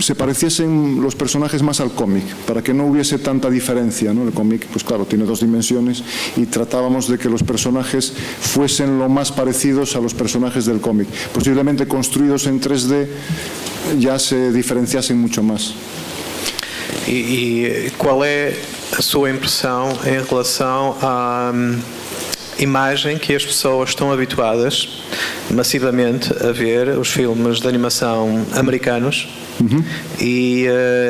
se pareciesen los personajes más al cómic, para que no hubiese tanta diferencia, ¿no? El cómic, pues claro, tiene 2 dimensiones y tratábamos de que los personajes fuesen lo más parecidos a los personajes del cómic. Posiblemente construidos en 3D ya se diferenciasen mucho más. E qual é a sua impressão em relação à imagem que as pessoas estão habituadas massivamente a ver os filmes de animação americanos e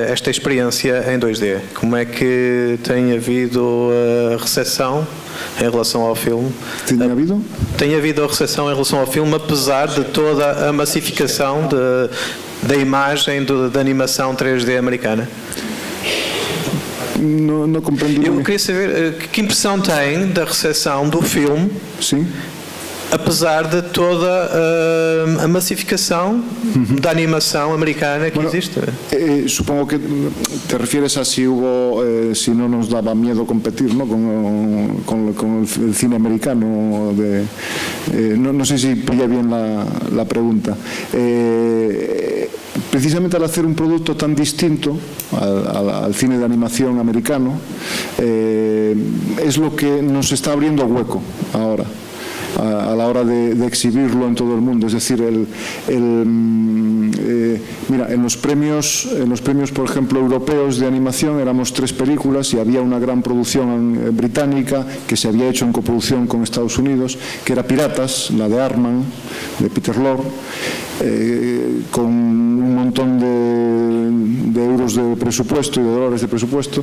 esta experiência em 2D? Como é que tem havido a recepção em relação ao filme? Tem havido a recepção em relação ao filme, apesar de toda a massificação da imagem da animação 3D americana? Não compreendi. Eu queria saber que impressão tem da recepção do filme. Sim. apesar de toda a massificação da animação americana que existe. Supongo que te refieres a si hubo, si no nos daba miedo competir, ¿no? con el cine americano. No sé si pilla bien la pregunta. Precisamente al hacer un producto tan distinto al cine de animación americano, es lo que nos está abriendo hueco ahora, a la hora de exhibirlo en todo el mundo. Es decir, mira, en los premios, por ejemplo, europeos de animación éramos 3 películas y había una gran producción británica que se había hecho en coproducción con Estados Unidos, que era Piratas, la de Aardman, de Peter Lorre, con un montón de euros de presupuesto y de dólares de presupuesto,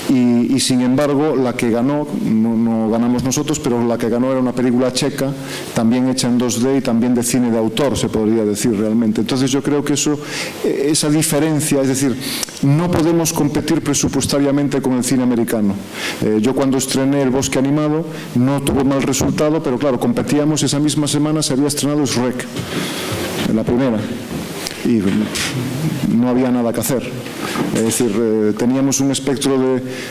y sin embargo la que ganó, no ganamos nosotros, pero la que ganó era una película checa, también hecha en 2D y también de cine de autor, se podría decir realmente. Entonces yo creo que esa diferencia, es decir, no podemos competir presupuestariamente con el cine americano. Yo cuando estrené El Bosque Animado no tuvo mal resultado, pero claro, competíamos, esa misma semana se había estrenado Shrek, la primera, y no había nada que hacer. Es decir, teníamos un espectro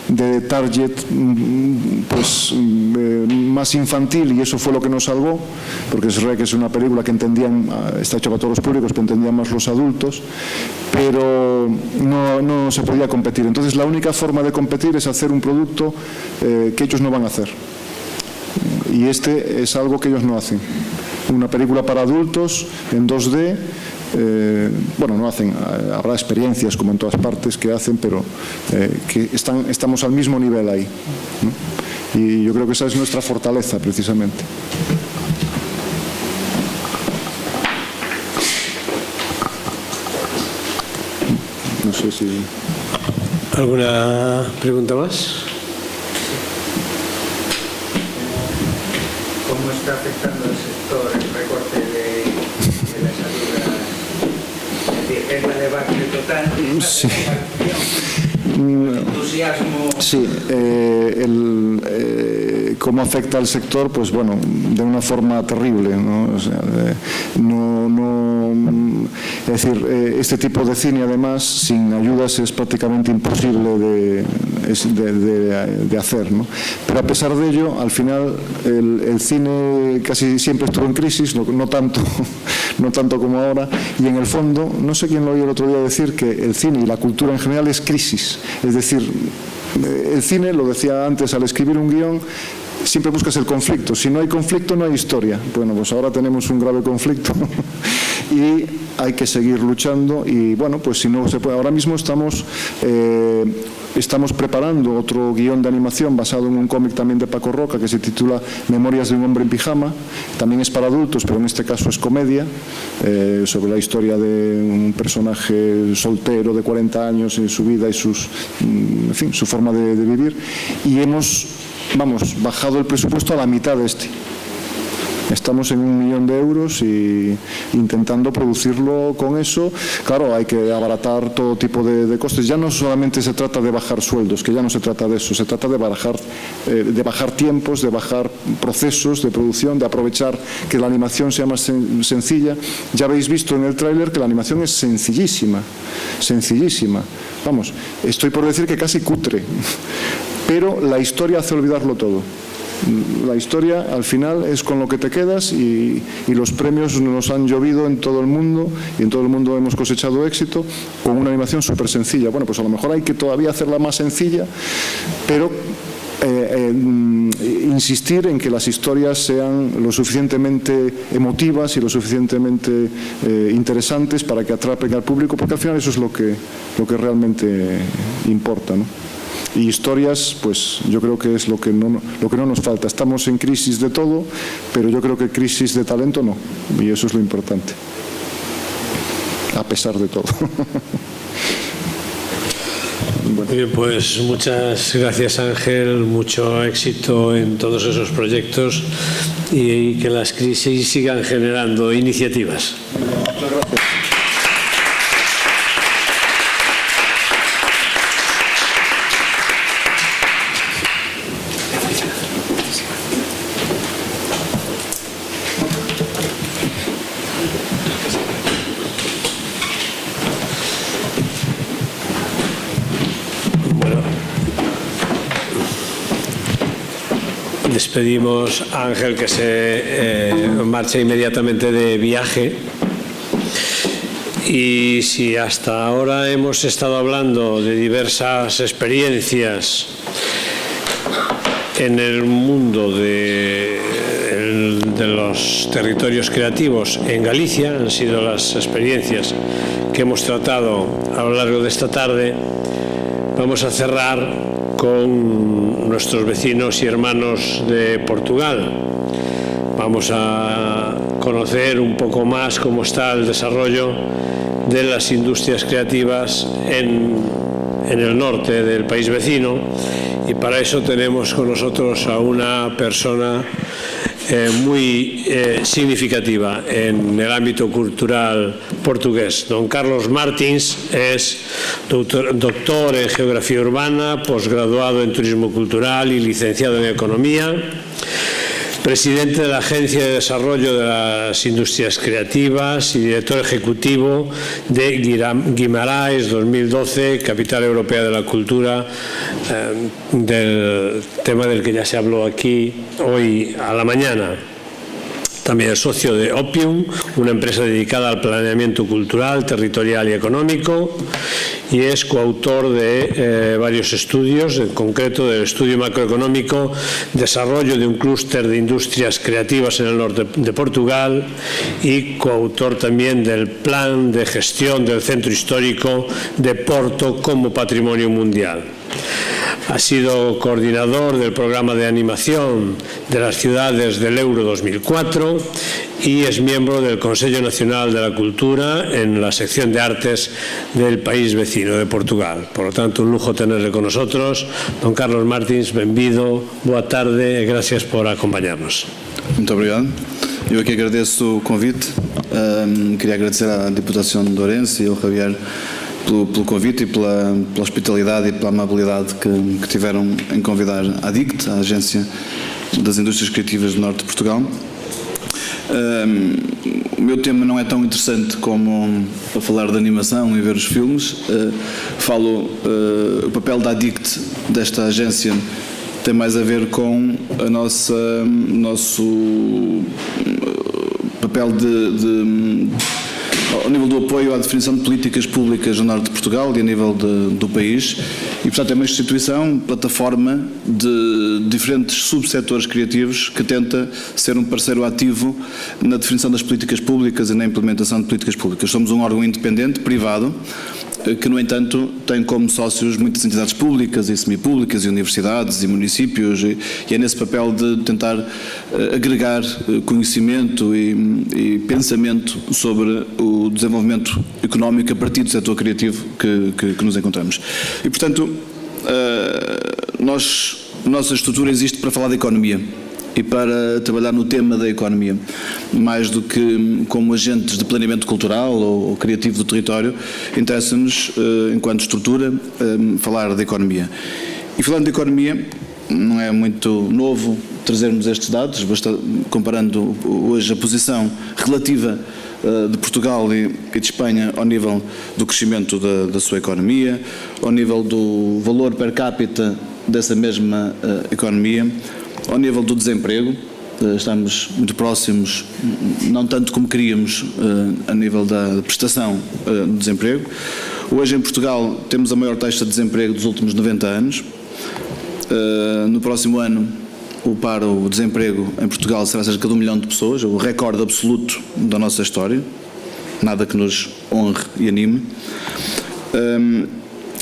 de target pues más infantil, y eso fue lo que nos salvó, porque Shrek es una película que entendían, está hecha para todos los públicos, pero entendían más los adultos, pero no se podía competir. Entonces la única forma de competir es hacer un producto que ellos no van a hacer, y este es algo que ellos no hacen. Una película para adultos en 2D, bueno, no hacen, habrá experiencias como en todas partes que hacen, pero que estamos al mismo nivel ahí, ¿no? Y yo creo que esa es nuestra fortaleza precisamente. No sé si... ¿Alguna pregunta más? ¿Cómo está afectando al sector el recorte de las ayudas? Es decir, es la debacle total. Sí. Entusiasmo. Sí, cómo afecta al sector, pues bueno, de una forma terrible, ¿no? O sea, es decir, este tipo de cine además sin ayudas es prácticamente imposible de hacer, ¿no? Pero a pesar de ello, al final el cine casi siempre estuvo en crisis, no tanto como ahora, y en el fondo, no sé quién lo oí el otro día decir, que el cine y la cultura en general es crisis. Es decir, el cine, lo decía antes, al escribir un guión, siempre buscas el conflicto. Si no hay conflicto, no hay historia. Bueno, pues ahora tenemos un grave conflicto y hay que seguir luchando. Y bueno, pues si no se puede, ahora mismo estamos preparando otro guión de animación basado en un cómic también de Paco Roca que se titula Memorias de un hombre en pijama. También es para adultos, pero en este caso es comedia, sobre la historia de un personaje soltero de 40 años en su vida y en fin, su forma de vivir. Y hemos, bajado el presupuesto a la mitad de este. Estamos en 1 millón de euros y intentando producirlo con eso. Claro, hay que abaratar todo tipo de costes. Ya no solamente se trata de bajar sueldos, que ya no se trata de eso, se trata de bajar tiempos, de bajar procesos de producción, de aprovechar que la animación sea más sencilla. Ya habéis visto en el tráiler que la animación es sencillísima, sencillísima. Vamos, estoy por decir que casi cutre, pero la historia hace olvidarlo todo. La historia al final es con lo que te quedas, y los premios nos han llovido en todo el mundo, y en todo el mundo hemos cosechado éxito con una animación súper sencilla. Bueno, pues a lo mejor hay que todavía hacerla más sencilla, pero insistir en que las historias sean lo suficientemente emotivas y lo suficientemente interesantes para que atrapen al público, porque al final eso es lo que realmente importa, ¿no? Y historias, pues yo creo que es lo que no nos falta. Estamos en crisis de todo, pero yo creo que crisis de talento no, y eso es lo importante, a pesar de todo. Bueno. Bien, pues muchas gracias, Ángel, mucho éxito en todos esos proyectos y que las crisis sigan generando iniciativas. Muchas gracias. Despedimos a Ángel, que se marcha inmediatamente de viaje. Y si hasta ahora hemos estado hablando de diversas experiencias en el mundo de los territorios creativos en Galicia, han sido las experiencias que hemos tratado a lo largo de esta tarde, vamos a cerrar con nuestros vecinos y hermanos de Portugal. Vamos a conocer un poco más cómo está el desarrollo de las industrias creativas en el norte del país vecino, y para eso tenemos con nosotros a una persona muy significativa en el ámbito cultural portugués. Don Carlos Martins es doctor en Geografía Urbana, posgraduado en Turismo Cultural y licenciado en Economía, presidente de la Agencia de Desarrollo de las Industrias Creativas y director ejecutivo de Guimarães 2012, Capital Europea de la Cultura, del tema del que ya se habló aquí hoy a la mañana. También es socio de Opium, una empresa dedicada al planeamiento cultural, territorial y económico, y es coautor de varios estudios, en concreto del estudio macroeconómico Desarrollo de un clúster de industrias creativas en el norte de Portugal, y coautor también del Plan de Gestión del Centro Histórico de Porto como Patrimonio Mundial. Ha sido coordinador del programa de animación de las ciudades del Euro 2004 y es miembro del Consejo Nacional de la Cultura en la sección de artes del país vecino de Portugal. Por lo tanto, un lujo tenerle con nosotros. Don Carlos Martins, benvido, boa tarde e gracias por acompañarnos. Muito obrigado. Eu aqui agradeço o convite. Queria agradecer à Diputação de Ourense e ao Javier pelo convite e pela hospitalidade e pela amabilidade que tiveram em convidar a ADICT, a Agência das Indústrias Criativas do Norte de Portugal. O meu tema não é tão interessante como a falar de animação e ver os filmes. O papel da ADICT, desta agência, tem mais a ver com a nosso papel ao nível do apoio à definição de políticas públicas no norte de Portugal e a nível do país, e portanto é uma instituição, plataforma de diferentes subsetores criativos que tenta ser um parceiro ativo na definição das políticas públicas e na implementação de políticas públicas. Somos um órgão independente, privado, que no entanto tem como sócios muitas entidades públicas e semipúblicas e universidades e municípios, e é nesse papel de tentar agregar conhecimento e pensamento sobre o desenvolvimento económico a partir do setor criativo que nos encontramos. E portanto, a nossa estrutura existe para falar da economia e para trabalhar no tema da economia, mais do que como agentes de planeamento cultural ou criativo do território. Interessa-nos, enquanto estrutura, falar da economia. E falando de economia, não é muito novo trazermos estes dados, basta comparando hoje a posição relativa de Portugal e de Espanha ao nível do crescimento da sua economia, ao nível do valor per capita dessa mesma economia, ao nível do desemprego. Estamos muito próximos, não tanto como queríamos, a nível da prestação do desemprego. Hoje em Portugal temos a maior taxa de desemprego dos últimos 90 anos. No próximo ano o desemprego em Portugal será cerca de 1 milhão de pessoas, o recorde absoluto da nossa história, nada que nos honre e anime.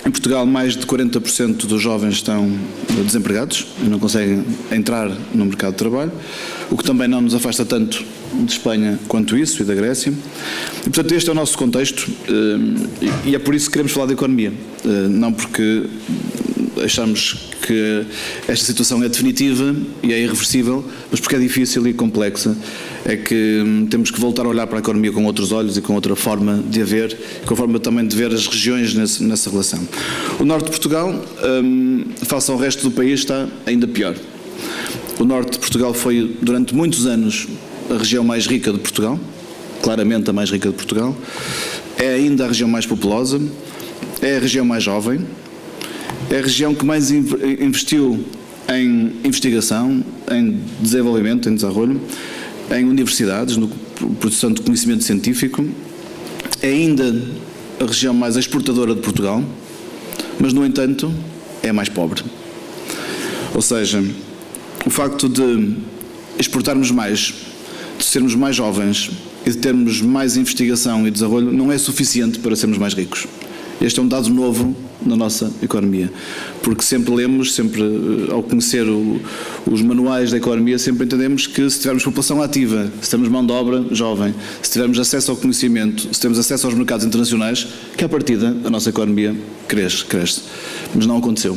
Em Portugal, mais de 40% dos jovens estão desempregados e não conseguem entrar no mercado de trabalho, o que também não nos afasta tanto de Espanha quanto isso e da Grécia. E, portanto, este é o nosso contexto, e é por isso que queremos falar da economia, não porque achamos que esta situação é definitiva e é irreversível, mas porque é difícil e complexa. É que temos que voltar a olhar para a economia com outros olhos e com outra forma de a ver, com a forma também de ver as regiões nessa relação. O norte de Portugal, face ao resto do país, está ainda pior. O norte de Portugal foi, durante muitos anos, a região mais rica de Portugal, claramente a mais rica de Portugal. É ainda a região mais populosa, é a região mais jovem, é a região que mais investiu em investigação, em desenvolvimento, em desenvolvimento, em universidades, na produção de conhecimento científico. É ainda a região mais exportadora de Portugal, mas, no entanto, é a mais pobre. Ou seja, o facto de exportarmos mais, de sermos mais jovens e de termos mais investigação e desenvolvimento não é suficiente para sermos mais ricos. Este é um dado novo na nossa economia, porque sempre lemos, sempre ao conhecer os manuais da economia, sempre entendemos que se tivermos população ativa, se tivermos mão de obra jovem, se tivermos acesso ao conhecimento, se tivermos acesso aos mercados internacionais, que à partida a nossa economia cresce. Mas não aconteceu.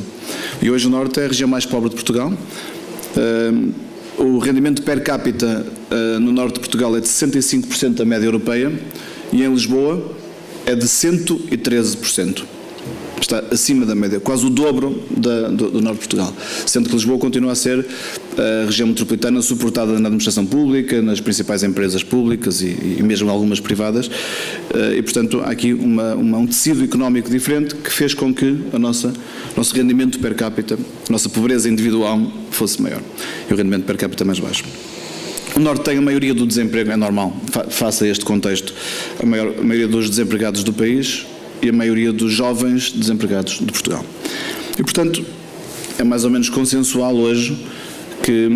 E hoje o Norte é a região mais pobre de Portugal. O rendimento per capita no Norte de Portugal é de 65% da média europeia e em Lisboa é de 113%. Está acima da média, quase o dobro do Norte de Portugal, sendo que Lisboa continua a ser a região metropolitana suportada na administração pública, nas principais empresas públicas e mesmo algumas privadas, e portanto há aqui um tecido económico diferente que fez com que o nosso rendimento per capita, a nossa pobreza individual fosse maior e o rendimento per capita mais baixo. O Norte tem a maioria do desemprego, é normal, face a este contexto, a maioria dos desempregados do país e a maioria dos jovens desempregados de Portugal. E, portanto, é mais ou menos consensual hoje que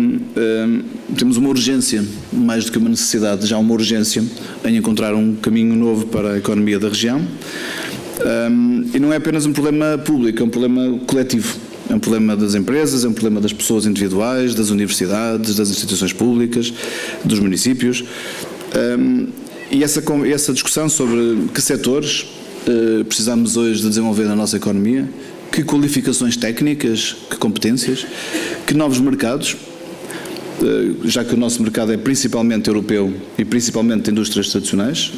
temos uma urgência, mais do que uma necessidade, já uma urgência em encontrar um caminho novo para a economia da região. E não é apenas um problema público, é um problema coletivo. É um problema das empresas, é um problema das pessoas individuais, das universidades, das instituições públicas, dos municípios. E essa discussão sobre que setores precisamos hoje de desenvolver na nossa economia, que qualificações técnicas, que competências, que novos mercados, já que o nosso mercado é principalmente europeu e principalmente de indústrias tradicionais,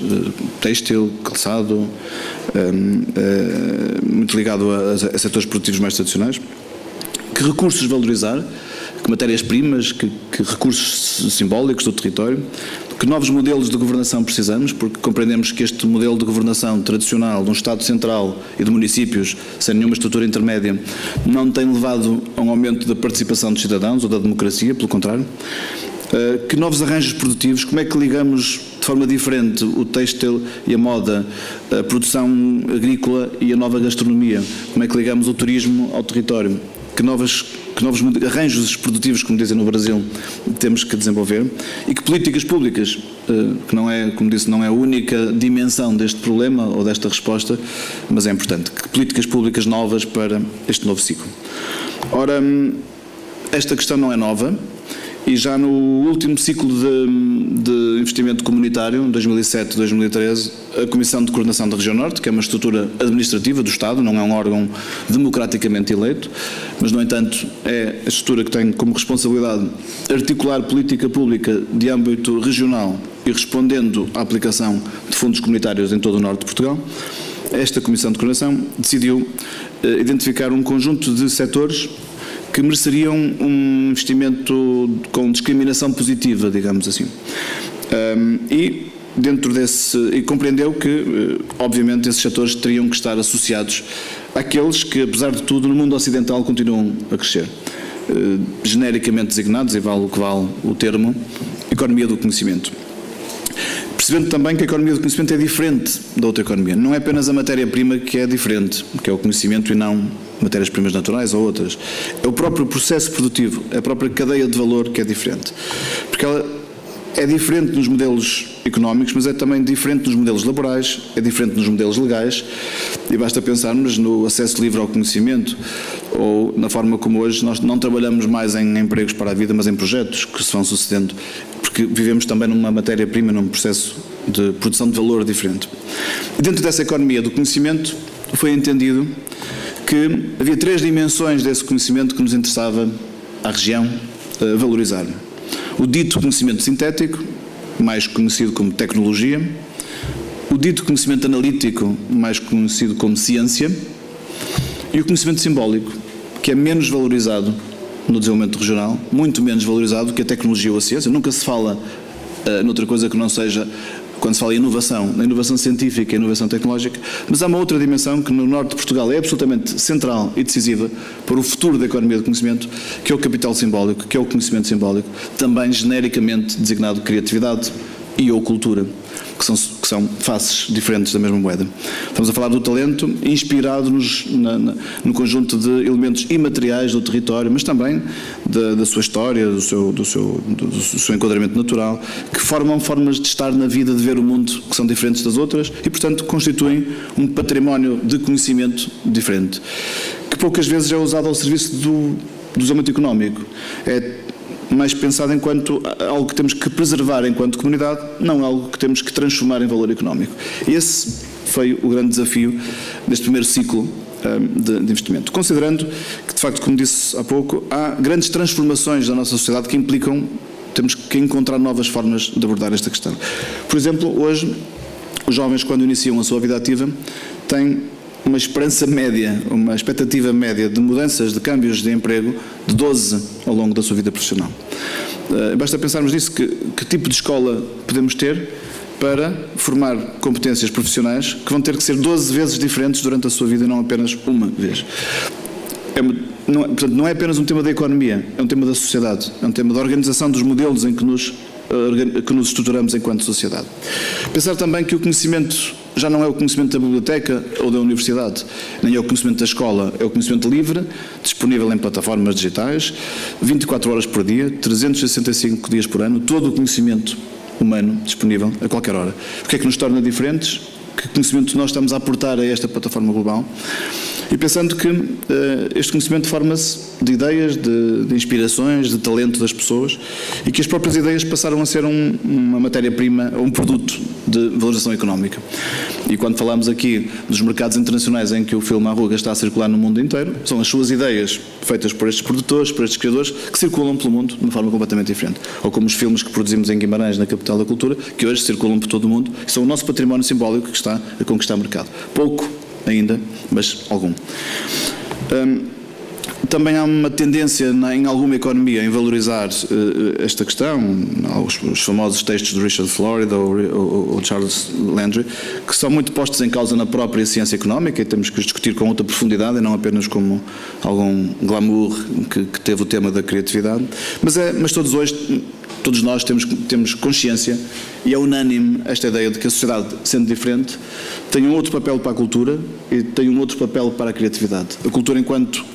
têxtil, calçado, muito ligado a setores produtivos mais tradicionais, que recursos valorizar, que matérias-primas, que recursos simbólicos do território, que novos modelos de governação precisamos, porque compreendemos que este modelo de governação tradicional de um Estado central e de municípios, sem nenhuma estrutura intermédia, não tem levado a um aumento da participação dos cidadãos ou da democracia, pelo contrário. Que novos arranjos produtivos, como é que ligamos de forma diferente o têxtil e a moda, a produção agrícola e a nova gastronomia, como é que ligamos o turismo ao território, que novos arranjos produtivos, como dizem no Brasil, temos que desenvolver, e que políticas públicas, que não é, como disse, não é a única dimensão deste problema ou desta resposta, mas é importante, que políticas públicas novas para este novo ciclo. Ora, esta questão não é nova, e já no último ciclo de investimento comunitário, 2007-2013, a Comissão de Coordenação da Região Norte, que é uma estrutura administrativa do Estado, não é um órgão democraticamente eleito, mas, no entanto, é a estrutura que tem como responsabilidade articular política pública de âmbito regional e respondendo à aplicação de fundos comunitários em todo o Norte de Portugal. Esta Comissão de Coordenação decidiu identificar um conjunto de setores que mereceriam um investimento com discriminação positiva, digamos assim. E dentro e compreendeu que, obviamente, esses setores teriam que estar associados àqueles que, apesar de tudo, no mundo ocidental continuam a crescer. Genericamente designados, e vale o que vale o termo, economia do conhecimento. Percebendo também que a economia do conhecimento é diferente da outra economia. Não é apenas a matéria-prima que é diferente, que é o conhecimento e não matérias-primas naturais ou outras. É o próprio processo produtivo, é a própria cadeia de valor que é diferente. Porque ela é diferente nos modelos económicos, mas é também diferente nos modelos laborais, é diferente nos modelos legais, e basta pensarmos no acesso livre ao conhecimento ou na forma como hoje nós não trabalhamos mais em empregos para a vida, mas em projetos que se vão sucedendo, porque vivemos também numa matéria-prima, num processo de produção de valor diferente. E dentro dessa economia do conhecimento foi entendido que havia 3 dimensões desse conhecimento que nos interessava à região valorizar. O dito conhecimento sintético, mais conhecido como tecnologia, o dito conhecimento analítico, mais conhecido como ciência, e o conhecimento simbólico, que é menos valorizado no desenvolvimento regional, muito menos valorizado que a tecnologia ou a ciência. Nunca se fala noutra coisa que não seja quando se fala em inovação, na inovação científica e inovação tecnológica, mas há uma outra dimensão que no norte de Portugal é absolutamente central e decisiva para o futuro da economia do conhecimento, que é o capital simbólico, que é o conhecimento simbólico, também genericamente designado criatividade e ou cultura, que são faces diferentes da mesma moeda. Estamos a falar do talento inspirado no conjunto de elementos imateriais do território, mas também da sua história, do seu enquadramento natural, que formam formas de estar na vida, de ver o mundo, que são diferentes das outras e, portanto, constituem um património de conhecimento diferente, que poucas vezes é usado ao serviço do desenvolvimento económico. É mais pensado enquanto algo que temos que preservar enquanto comunidade, não algo que temos que transformar em valor económico. Esse foi o grande desafio deste primeiro ciclo de investimento. Considerando que, de facto, como disse há pouco, há grandes transformações da nossa sociedade que implicam, temos que encontrar novas formas de abordar esta questão. Por exemplo, hoje, os jovens, quando iniciam a sua vida ativa, têm uma esperança média, uma expectativa média de mudanças, de câmbios de emprego de 12 ao longo da sua vida profissional. Basta pensarmos nisso, que tipo de escola podemos ter para formar competências profissionais que vão ter que ser 12 vezes diferentes durante a sua vida e não apenas uma vez. Portanto, não é apenas um tema da economia, é um tema da sociedade, é um tema da organização dos modelos em que nos estruturamos enquanto sociedade. Pensar também que o conhecimento já não é o conhecimento da biblioteca ou da universidade, nem é o conhecimento da escola, é o conhecimento livre, disponível em plataformas digitais, 24 horas por dia, 365 dias por ano, todo o conhecimento humano disponível a qualquer hora. O que é que nos torna diferentes? Que conhecimento nós estamos a aportar a esta plataforma global? E pensando que este conhecimento forma-se de ideias, de inspirações, de talento das pessoas e que as próprias ideias passaram a ser uma matéria-prima, um produto de valorização económica. E quando falamos aqui dos mercados internacionais em que o filme Arruga está a circular no mundo inteiro, são as suas ideias feitas por estes produtores, por estes criadores, que circulam pelo mundo de uma forma completamente diferente. Ou como os filmes que produzimos em Guimarães, na capital da cultura, que hoje circulam por todo o mundo e são o nosso património simbólico que está a conquistar o mercado. Pouco ainda, mas algum. Também há uma tendência em alguma economia em valorizar esta questão, os famosos textos de Richard Florida ou Charles Landry, que são muito postos em causa na própria ciência económica e temos que os discutir com outra profundidade e não apenas como algum glamour que teve o tema da criatividade. Mas todos nós temos consciência e é unânime esta ideia de que a sociedade, sendo diferente, tem um outro papel para a cultura e tem um outro papel para a criatividade. A cultura enquanto,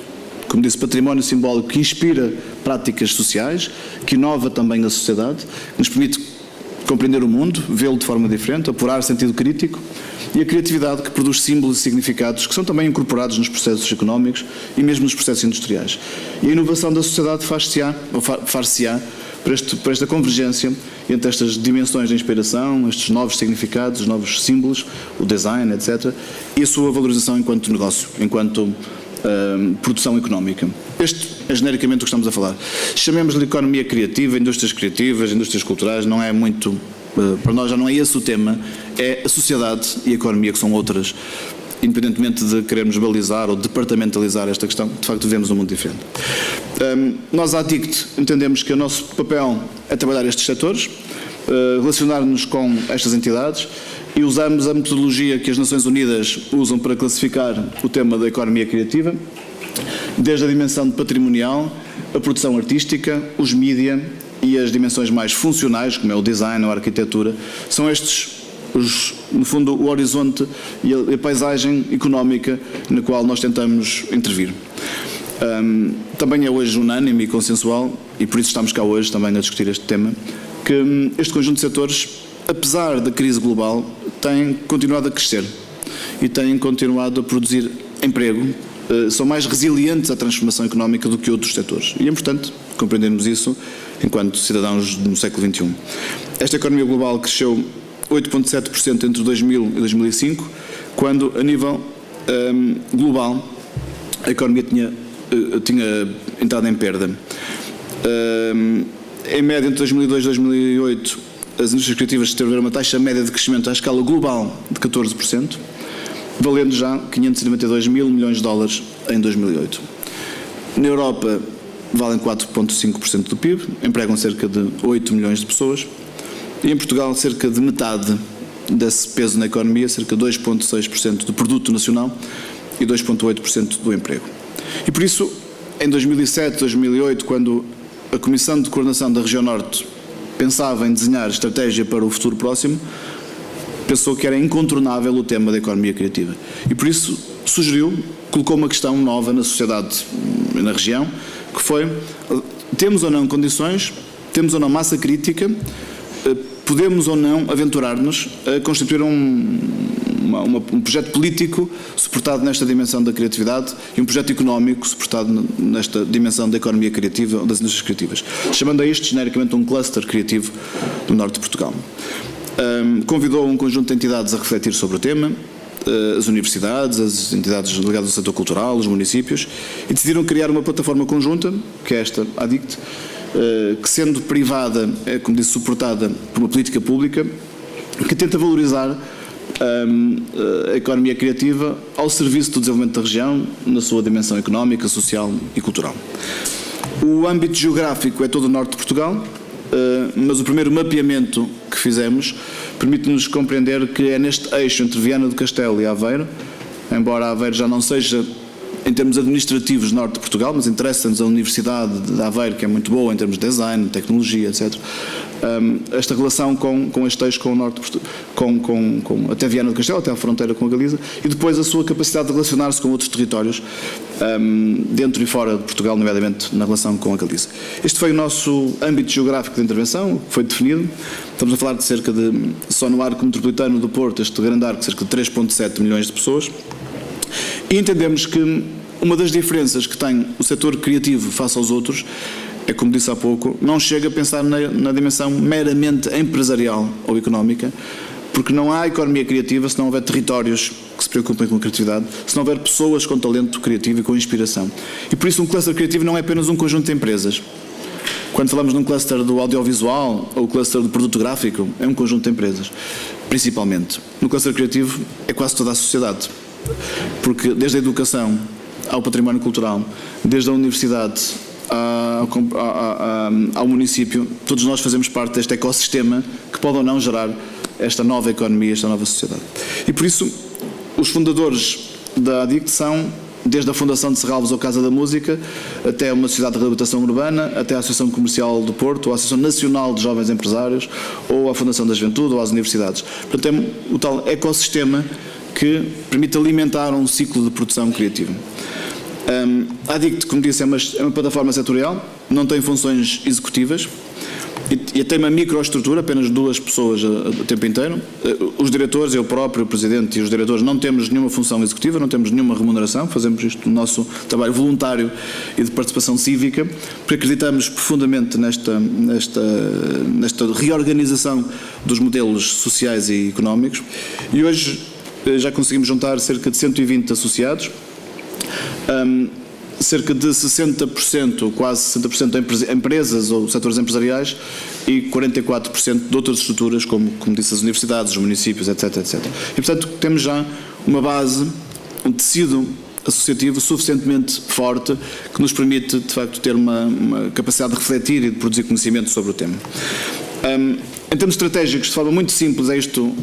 como disse, património simbólico que inspira práticas sociais, que inova também a sociedade, que nos permite compreender o mundo, vê-lo de forma diferente, apurar sentido crítico, e a criatividade que produz símbolos e significados que são também incorporados nos processos económicos e mesmo nos processos industriais. E a inovação da sociedade far-se-á para esta convergência entre estas dimensões de inspiração, estes novos significados, os novos símbolos, o design, etc., e a sua valorização enquanto negócio, enquanto produção económica. Este é genericamente o que estamos a falar. Chamemos-lhe economia criativa, indústrias criativas, indústrias culturais, não é muito... para nós já não é esse o tema, é a sociedade e a economia que são outras. Independentemente de querermos balizar ou departamentalizar esta questão, de facto vivemos um mundo diferente. Nós, à DICT, entendemos que o nosso papel é trabalhar estes setores, relacionar-nos com estas entidades e usamos a metodologia que as Nações Unidas usam para classificar o tema da economia criativa, desde a dimensão patrimonial, a produção artística, os mídia e as dimensões mais funcionais, como é o design ou a arquitetura, são estes no fundo, o horizonte e a paisagem económica na qual nós tentamos intervir. Também é hoje unânime e consensual, e por isso estamos cá hoje também a discutir este tema, que este conjunto de setores, apesar da crise global, tem continuado a crescer e tem continuado a produzir emprego, são mais resilientes à transformação económica do que outros setores. E é importante compreendermos isso enquanto cidadãos no século XXI. Esta economia global cresceu 8,7% entre 2000 e 2005, quando, a nível global, a economia tinha entrado em perda. Em média, entre 2002 e 2008, as indústrias criativas tiveram uma taxa média de crescimento à escala global de 14%, valendo já 592 mil milhões de dólares em 2008. Na Europa, valem 4,5% do PIB, empregam cerca de 8 milhões de pessoas, e em Portugal cerca de metade desse peso na economia, cerca de 2,6% do produto nacional e 2,8% do emprego. E por isso, em 2007, 2008, quando a Comissão de Coordenação da Região Norte pensava em desenhar estratégia para o futuro próximo, pensou que era incontornável o tema da economia criativa. E por isso colocou uma questão nova na sociedade, na região, que foi: temos ou não condições, temos ou não massa crítica, podemos ou não aventurar-nos a constituir um projeto político suportado nesta dimensão da criatividade e um projeto económico suportado nesta dimensão da economia criativa ou das indústrias criativas, chamando a isto genericamente um cluster criativo do norte de Portugal. Convidou um conjunto de entidades a refletir sobre o tema, as universidades, as entidades ligadas ao setor cultural, os municípios, e decidiram criar uma plataforma conjunta, que é esta ADICT, que, sendo privada, é, como disse, suportada por uma política pública que tenta valorizar a economia criativa ao serviço do desenvolvimento da região na sua dimensão económica, social e cultural. O âmbito geográfico é todo o norte de Portugal, mas o primeiro mapeamento que fizemos permite-nos compreender que é neste eixo entre Viana do Castelo e Aveiro, embora Aveiro já não seja em termos administrativos norte de Portugal, mas interessa-nos a Universidade de Aveiro, que é muito boa em termos de design, tecnologia, etc. Esta relação com este eixo, com o norte, até Viana do Castelo, até a fronteira com a Galiza, e depois a sua capacidade de relacionar-se com outros territórios, dentro e fora de Portugal, nomeadamente na relação com a Galiza. Este foi o nosso âmbito geográfico de intervenção, que foi definido. Estamos a falar de cerca de, só no arco metropolitano do Porto, este grande arco, cerca de 3,7 milhões de pessoas. E entendemos que uma das diferenças que tem o setor criativo face aos outros é, como disse há pouco, não chega a pensar na dimensão meramente empresarial ou económica, porque não há economia criativa se não houver territórios que se preocupem com a criatividade, se não houver pessoas com talento criativo e com inspiração. E por isso um cluster criativo não é apenas um conjunto de empresas. Quando falamos num cluster do audiovisual ou cluster do produto gráfico, é um conjunto de empresas, principalmente. No cluster criativo é quase toda a sociedade. Porque desde a educação ao património cultural, desde a universidade ao município, todos nós fazemos parte deste ecossistema que pode ou não gerar esta nova economia, esta nova sociedade. E por isso, os fundadores da ADICT são, desde a Fundação de Serralves ou Casa da Música, até uma sociedade de reabilitação urbana, até a Associação Comercial do Porto, ou a Associação Nacional de Jovens Empresários, ou a Fundação da Juventude, ou as universidades. Portanto, é o tal ecossistema que permite alimentar um ciclo de produção criativa. A ADICT, como disse, é uma plataforma setorial, não tem funções executivas e tem uma microestrutura, apenas 2 pessoas o tempo inteiro. Os diretores, eu próprio, o presidente e os diretores, não temos nenhuma função executiva, não temos nenhuma remuneração, fazemos isto no nosso trabalho voluntário e de participação cívica, porque acreditamos profundamente nesta reorganização dos modelos sociais e económicos, e hoje já conseguimos juntar cerca de 120 associados, cerca de 60%, quase 60% de empresas ou setores empresariais e 44% de outras estruturas, como disse, as universidades, os municípios, etc, etc. E, portanto, temos já uma base, um tecido associativo suficientemente forte que nos permite, de facto, ter uma capacidade de refletir e de produzir conhecimento sobre o tema. Em termos estratégicos, de forma muito simples, é isto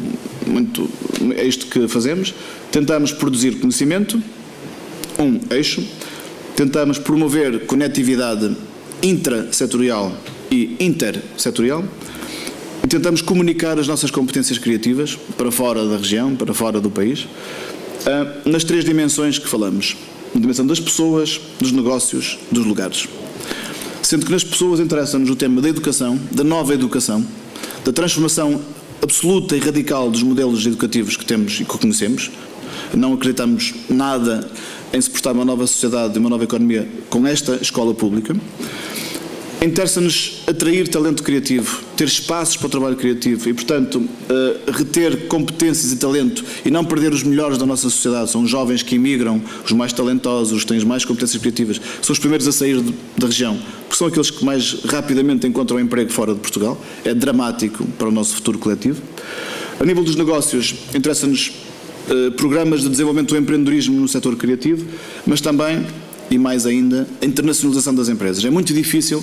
que fazemos. Tentamos produzir conhecimento, um eixo. Tentamos promover conectividade intrasetorial e intersetorial. E tentamos comunicar as nossas competências criativas para fora da região, para fora do país, nas 3 dimensões que falamos. Na dimensão das pessoas, dos negócios, dos lugares. Sendo que nas pessoas interessa-nos o tema da educação, da nova educação, da transformação absoluta e radical dos modelos educativos que temos e que conhecemos. Não acreditamos nada em suportar uma nova sociedade e uma nova economia com esta escola pública. Interessa-nos atrair talento criativo, ter espaços para o trabalho criativo e, portanto, reter competências e talento e não perder os melhores da nossa sociedade. São os jovens que emigram, os mais talentosos, os que têm as mais competências criativas, são os primeiros a sair da região, porque são aqueles que mais rapidamente encontram emprego fora de Portugal. É dramático para o nosso futuro coletivo. A nível dos negócios, interessa-nos programas de desenvolvimento do empreendedorismo no setor criativo, mas também, e mais ainda, a internacionalização das empresas. É muito difícil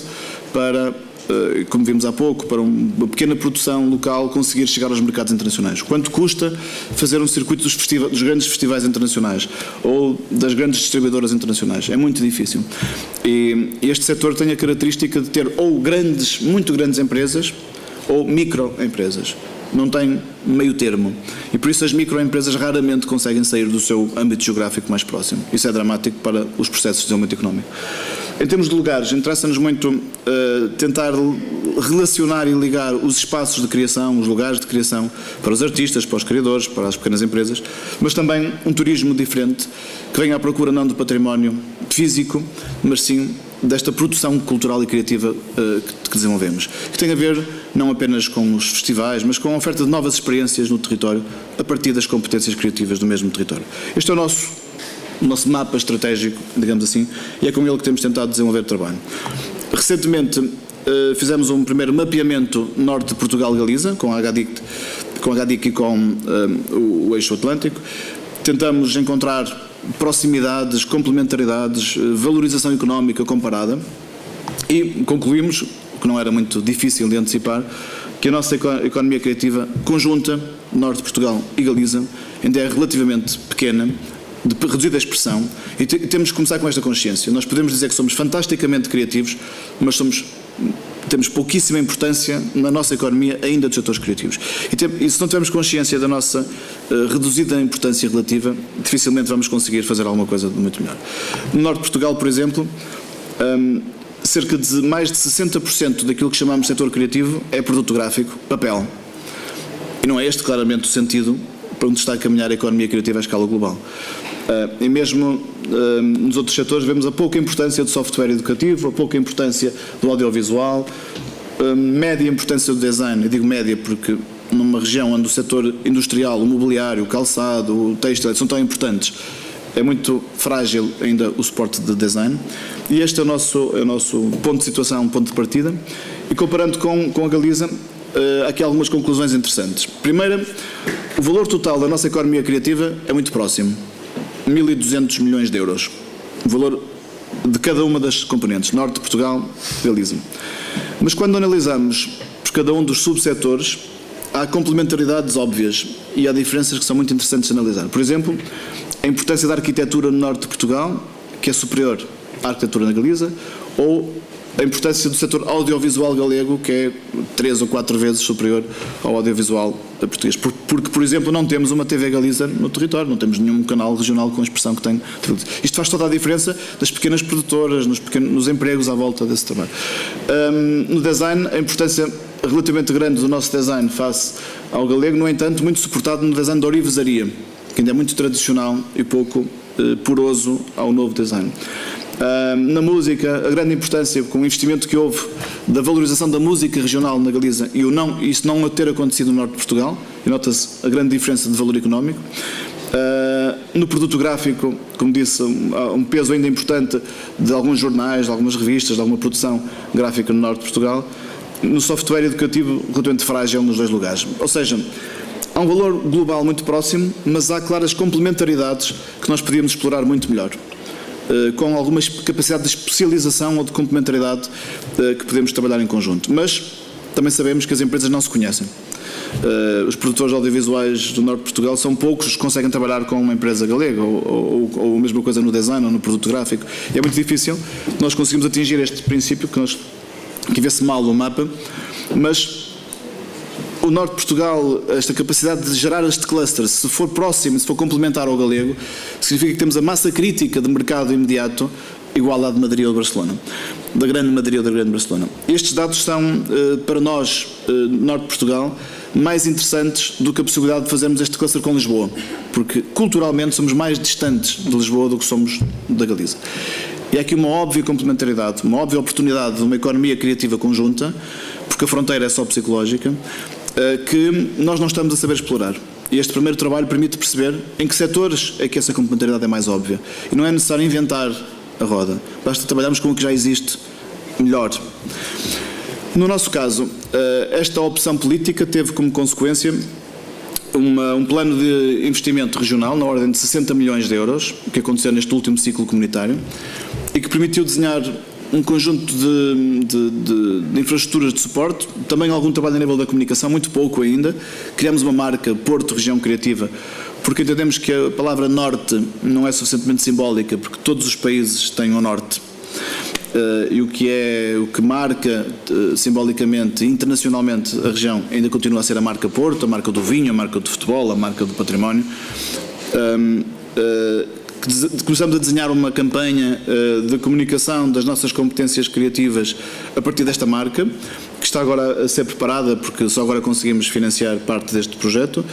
para como vimos há pouco, para uma pequena produção local conseguir chegar aos mercados internacionais. Quanto custa fazer um circuito dos grandes festivais internacionais ou das grandes distribuidoras internacionais? É muito difícil. E este setor tem a característica de ter ou muito grandes empresas ou microempresas. Não tem meio termo. E por isso as microempresas raramente conseguem sair do seu âmbito geográfico mais próximo. Isso é dramático para os processos de desenvolvimento económico. Em termos de lugares, interessa-nos muito tentar relacionar e ligar os espaços de criação, os lugares de criação, para os artistas, para os criadores, para as pequenas empresas, mas também um turismo diferente, que venha à procura não do património físico, mas sim desta produção cultural e criativa que desenvolvemos, que tem a ver não apenas com os festivais, mas com a oferta de novas experiências no território, a partir das competências criativas do mesmo território. Este é o nosso mapa estratégico, digamos assim, e é com ele que temos tentado desenvolver o trabalho. Recentemente fizemos um primeiro mapeamento norte de Portugal-Galiza, com a HDIC e com o Eixo Atlântico. Tentamos encontrar proximidades, complementaridades, valorização económica comparada e concluímos, que não era muito difícil de antecipar, que a nossa economia criativa conjunta, Norte de Portugal e Galiza, ainda é relativamente pequena, de reduzida expressão, e temos que começar com esta consciência. Nós podemos dizer que somos fantasticamente criativos, mas temos pouquíssima importância na nossa economia ainda dos setores criativos. E se não tivermos consciência da nossa reduzida importância relativa, dificilmente vamos conseguir fazer alguma coisa de muito melhor. No Norte de Portugal, por exemplo, cerca de mais de 60% daquilo que chamamos de setor criativo é produto gráfico, papel. E não é este claramente o sentido para onde está a caminhar a economia criativa à escala global. E mesmo nos outros setores vemos a pouca importância do software educativo, a pouca importância do audiovisual, média importância do design. Eu digo média porque numa região onde o setor industrial, o mobiliário, o calçado, o têxtil são tão importantes, é muito frágil ainda o suporte de design. E este é o nosso ponto de situação, ponto de partida. E comparando com a Galiza, há aqui algumas conclusões interessantes. Primeiro, o valor total da nossa economia criativa é muito próximo. 1.200 milhões de euros. O valor de cada uma das componentes, Norte de Portugal, Galiza. Mas quando analisamos por cada um dos subsetores, há complementaridades óbvias e há diferenças que são muito interessantes de analisar. Por exemplo, a importância da arquitetura no Norte de Portugal, que é superior à arquitetura na Galiza, ou a importância do setor audiovisual galego, que é 3 ou 4 vezes superior ao audiovisual português. Porque, por exemplo, não temos uma TV Galiza no território, não temos nenhum canal regional com a expressão que tem. Isto faz toda a diferença das pequenas produtoras, nos empregos à volta desse trabalho. No design, a importância relativamente grande do nosso design face ao galego, no entanto, muito suportado no design da orivesaria, que ainda é muito tradicional e pouco poroso ao novo design. Na música, a grande importância com o investimento que houve da valorização da música regional na Galiza e isso não ter acontecido no Norte de Portugal, e nota-se a grande diferença de valor económico. No produto gráfico, como disse, há um peso ainda importante de alguns jornais, de algumas revistas, de alguma produção gráfica no Norte de Portugal. No software educativo, relativamente frágil nos dois lugares. Ou seja, há um valor global muito próximo, mas há claras complementaridades que nós podíamos explorar muito melhor, com alguma capacidade de especialização ou de complementaridade que podemos trabalhar em conjunto. Mas também sabemos que as empresas não se conhecem. Os produtores audiovisuais do Norte de Portugal são poucos os que conseguem trabalhar com uma empresa galega ou a mesma coisa no design ou no produto gráfico. E é muito difícil nós conseguimos atingir este princípio que vê-se mal no mapa, mas o Norte de Portugal, esta capacidade de gerar este cluster, se for próximo, se for complementar ao galego, significa que temos a massa crítica de mercado imediato igual à de Madrid ou de Barcelona, da grande Madrid ou da grande Barcelona. Estes dados são, para nós, Norte de Portugal, mais interessantes do que a possibilidade de fazermos este cluster com Lisboa, porque culturalmente somos mais distantes de Lisboa do que somos da Galiza. E há aqui uma óbvia complementaridade, uma óbvia oportunidade de uma economia criativa conjunta, porque a fronteira é só psicológica, que nós não estamos a saber explorar. E este primeiro trabalho permite perceber em que setores é que essa complementaridade é mais óbvia. E não é necessário inventar a roda, basta trabalharmos com o que já existe melhor. No nosso caso, esta opção política teve como consequência um plano de investimento regional na ordem de 60 milhões de euros, que aconteceu neste último ciclo comunitário, e que permitiu desenhar um conjunto de infraestruturas de suporte, também algum trabalho a nível da comunicação, muito pouco ainda. Criamos uma marca Porto Região Criativa, porque entendemos que a palavra norte não é suficientemente simbólica, porque todos os países têm um norte. E o que marca simbolicamente, internacionalmente, a região ainda continua a ser a marca Porto, a marca do vinho, a marca do futebol, a marca do património. Começamos a desenhar uma campanha de comunicação das nossas competências criativas a partir desta marca, que está agora a ser preparada, porque só agora conseguimos financiar parte deste projeto.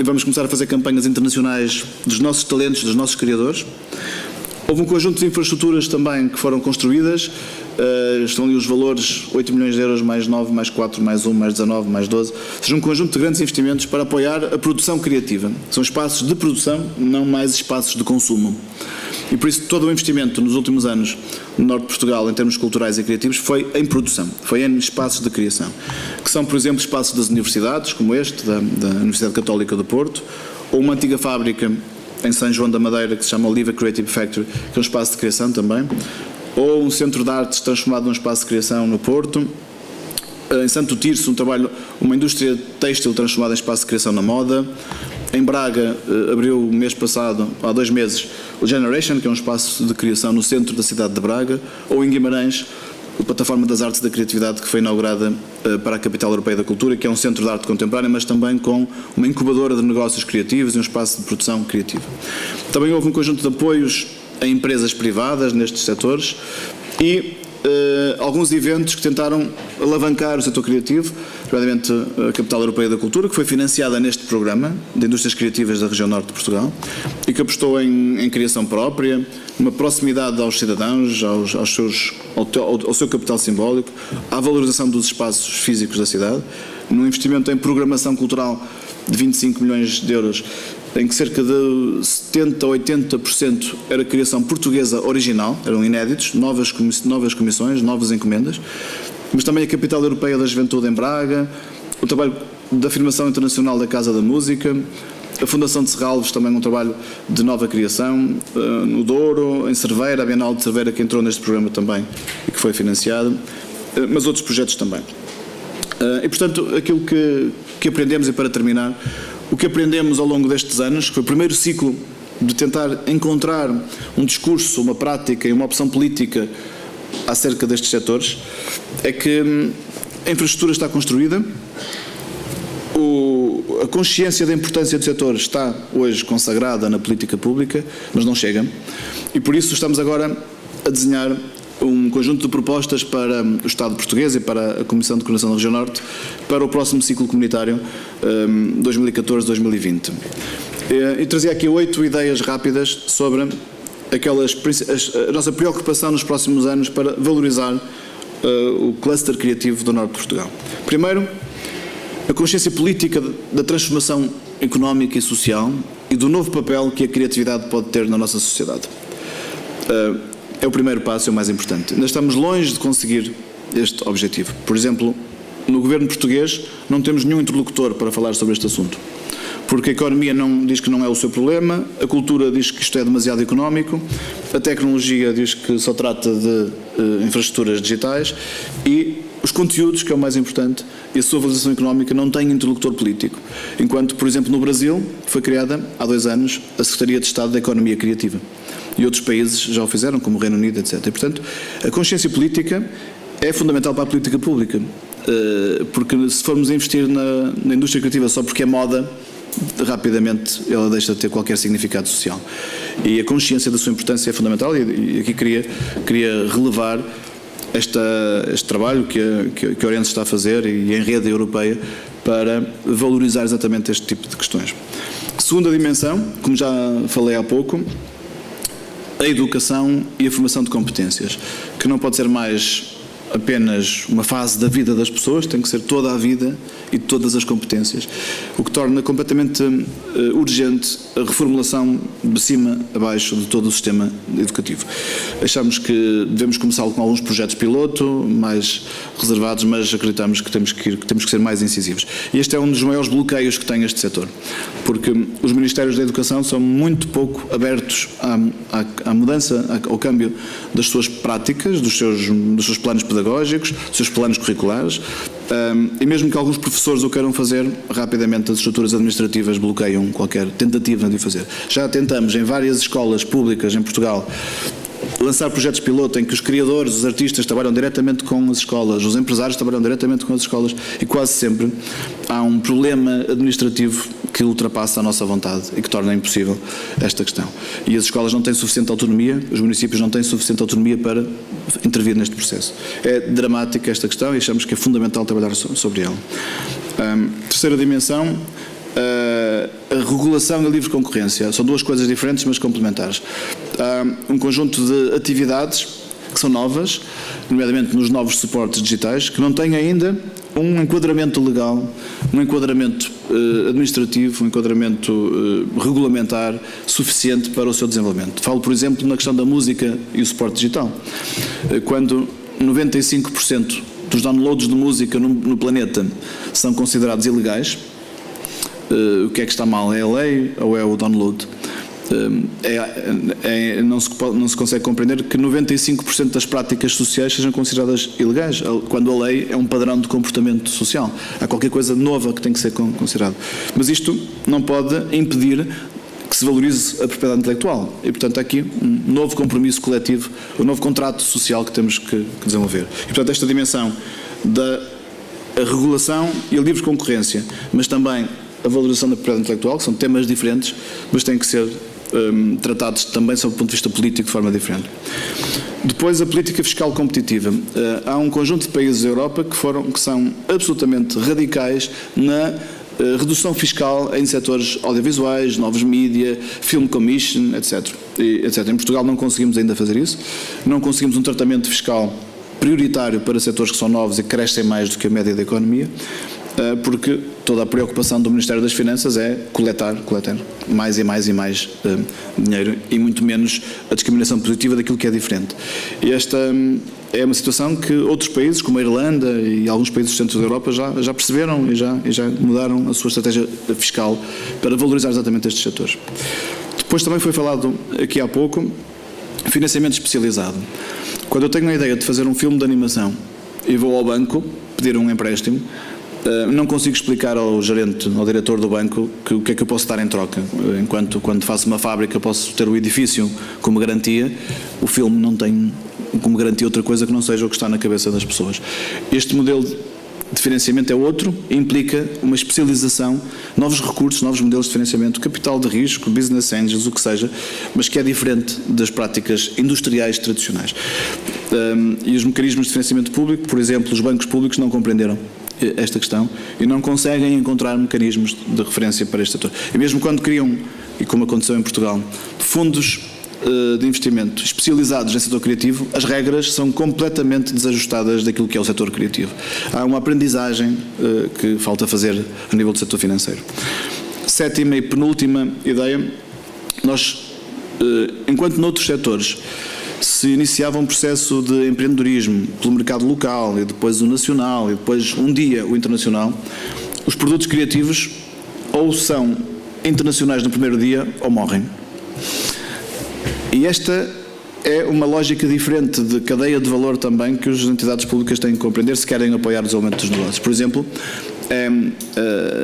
Vamos começar a fazer campanhas internacionais dos nossos talentos, dos nossos criadores. Houve um conjunto de infraestruturas também que foram construídas, estão ali os valores, 8 milhões de euros, mais 9, mais 4, mais 1, mais 19, mais 12, ou seja, um conjunto de grandes investimentos para apoiar a produção criativa. São espaços de produção, não mais espaços de consumo. E por isso todo o investimento nos últimos anos no norte de Portugal, em termos culturais e criativos, foi em produção, foi em espaços de criação, que são, por exemplo, espaços das universidades, como este, da Universidade Católica do Porto, ou uma antiga fábrica em São João da Madeira, que se chama Oliva Creative Factory, que é um espaço de criação também, ou um centro de artes transformado num espaço de criação no Porto. Em Santo Tirso, uma indústria têxtil transformada em espaço de criação na moda. Em Braga, abriu o mês passado, há 2 meses, o Generation, que é um espaço de criação no centro da cidade de Braga, ou em Guimarães, a Plataforma das Artes e da Criatividade, que foi inaugurada para a Capital Europeia da Cultura, que é um centro de arte contemporânea, mas também com uma incubadora de negócios criativos e um espaço de produção criativa. Também houve um conjunto de apoios a empresas privadas nestes setores e alguns eventos que tentaram alavancar o setor criativo, nomeadamente a Capital Europeia da Cultura, que foi financiada neste programa de indústrias criativas da região norte de Portugal e que apostou em criação própria, uma proximidade aos cidadãos, ao seu capital simbólico, à valorização dos espaços físicos da cidade, num investimento em programação cultural de 25 milhões de euros, em que cerca de 70% a 80% era criação portuguesa original, eram inéditos, novas comissões, novas encomendas, mas também a Capital Europeia da Juventude em Braga, o trabalho da afirmação internacional da Casa da Música, a Fundação de Serralves, também um trabalho de nova criação, no Douro, em Cerveira, a Bienal de Cerveira, que entrou neste programa também e que foi financiado, mas outros projetos também. E, portanto, aquilo que aprendemos, e para terminar, o que aprendemos ao longo destes anos, que foi o primeiro ciclo de tentar encontrar um discurso, uma prática e uma opção política acerca destes setores, é que a infraestrutura está construída, a consciência da importância do setor está hoje consagrada na política pública, mas não chega, e por isso estamos agora a desenhar um conjunto de propostas para o Estado português e para a Comissão de Coordenação da Região Norte para o próximo ciclo comunitário 2014-2020. E trazia aqui 8 ideias rápidas sobre a nossa preocupação nos próximos anos para valorizar o cluster criativo do Norte de Portugal. Primeiro, a consciência política da transformação económica e social e do novo papel que a criatividade pode ter na nossa sociedade. É o primeiro passo, é o mais importante. Ainda estamos longe de conseguir este objetivo. Por exemplo, no governo português não temos nenhum interlocutor para falar sobre este assunto. Porque a economia diz que não é o seu problema, a cultura diz que isto é demasiado económico, a tecnologia diz que só trata de infraestruturas digitais e os conteúdos, que é o mais importante, e a sua valorização económica não têm interlocutor político. Enquanto, por exemplo, no Brasil foi criada há 2 anos a Secretaria de Estado da Economia Criativa. E outros países já o fizeram, como o Reino Unido, etc. E, portanto, a consciência política é fundamental para a política pública, porque se formos a investir na indústria criativa só porque é moda, rapidamente ela deixa de ter qualquer significado social. E a consciência da sua importância é fundamental, e aqui queria relevar este trabalho que a Oriente está a fazer e em rede europeia para valorizar exatamente este tipo de questões. Segunda dimensão, como já falei há pouco, a educação e a formação de competências, que não pode ser mais apenas uma fase da vida das pessoas, tem que ser toda a vida e todas as competências, o que torna completamente urgente a reformulação de cima a baixo de todo o sistema educativo. Achamos que devemos começar com alguns projetos piloto, mais reservados, mas acreditamos que temos que ser mais incisivos. E este é um dos maiores bloqueios que tem este setor, porque os Ministérios da Educação são muito pouco abertos à mudança, ao câmbio das suas práticas, dos seus planos pedagógicos, dos seus planos curriculares, e mesmo que alguns professores o queiram fazer, rapidamente as estruturas administrativas bloqueiam qualquer tentativa de o fazer. Já tentamos em várias escolas públicas em Portugal lançar projetos piloto em que os criadores, os artistas trabalham diretamente com as escolas, os empresários trabalham diretamente com as escolas, e quase sempre há um problema administrativo que ultrapassa a nossa vontade e que torna impossível esta questão. E as escolas não têm suficiente autonomia, os municípios não têm suficiente autonomia para intervir neste processo. É dramática esta questão e achamos que é fundamental trabalhar sobre ela. Terceira dimensão, a regulação e a livre concorrência. São duas coisas diferentes, mas complementares. Há um conjunto de atividades que são novas, nomeadamente nos novos suportes digitais, que não têm ainda um enquadramento legal, um enquadramento administrativo, um enquadramento regulamentar suficiente para o seu desenvolvimento. Falo, por exemplo, na questão da música e o suporte digital. Quando 95% dos downloads de música no planeta são considerados ilegais, o que é que está mal? É a lei ou é o download? Não se consegue compreender que 95% das práticas sociais sejam consideradas ilegais, quando a lei é um padrão de comportamento social. Há qualquer coisa nova que tem que ser considerado. Mas isto não pode impedir que se valorize a propriedade intelectual. E, portanto, há aqui um novo compromisso coletivo, um novo contrato social que temos que desenvolver. E, portanto, esta dimensão da regulação e a livre concorrência, mas também a valorização da propriedade intelectual, que são temas diferentes, mas têm que ser tratados também sob o ponto de vista político de forma diferente. Depois, a política fiscal competitiva. Há um conjunto de países da Europa que são absolutamente radicais na redução fiscal em setores audiovisuais, novos mídia, film commission, etc. Em Portugal não conseguimos ainda fazer isso, não conseguimos um tratamento fiscal prioritário para setores que são novos e que crescem mais do que a média da economia, porque toda a preocupação do Ministério das Finanças é coletar mais e mais dinheiro e muito menos a discriminação positiva daquilo que é diferente. E esta é uma situação que outros países, como a Irlanda e alguns países do centro da Europa, já perceberam e já mudaram a sua estratégia fiscal para valorizar exatamente estes setores. Depois também foi falado aqui há pouco, financiamento especializado. Quando eu tenho a ideia de fazer um filme de animação e vou ao banco pedir um empréstimo, não consigo explicar ao gerente, ao diretor do banco, o que é que eu posso dar em troca. Enquanto quando faço uma fábrica posso ter o edifício como garantia, o filme não tem como garantia outra coisa que não seja o que está na cabeça das pessoas. Este modelo de financiamento é outro, implica uma especialização, novos recursos, novos modelos de financiamento, capital de risco, business angels, o que seja, mas que é diferente das práticas industriais tradicionais. E os mecanismos de financiamento público, por exemplo, os bancos públicos não compreenderam esta questão e não conseguem encontrar mecanismos de referência para este setor. E mesmo quando criam, e como aconteceu em Portugal, fundos de investimento especializados em setor criativo, as regras são completamente desajustadas daquilo que é o setor criativo. Há uma aprendizagem que falta fazer a nível do setor financeiro. Sétima e penúltima ideia, nós, enquanto noutros setores se iniciava um processo de empreendedorismo pelo mercado local e depois o nacional e depois um dia o internacional, os produtos criativos ou são internacionais no primeiro dia ou morrem. E esta é uma lógica diferente de cadeia de valor também que as entidades públicas têm que compreender se querem apoiar o desenvolvimento dos negócios. Por exemplo, é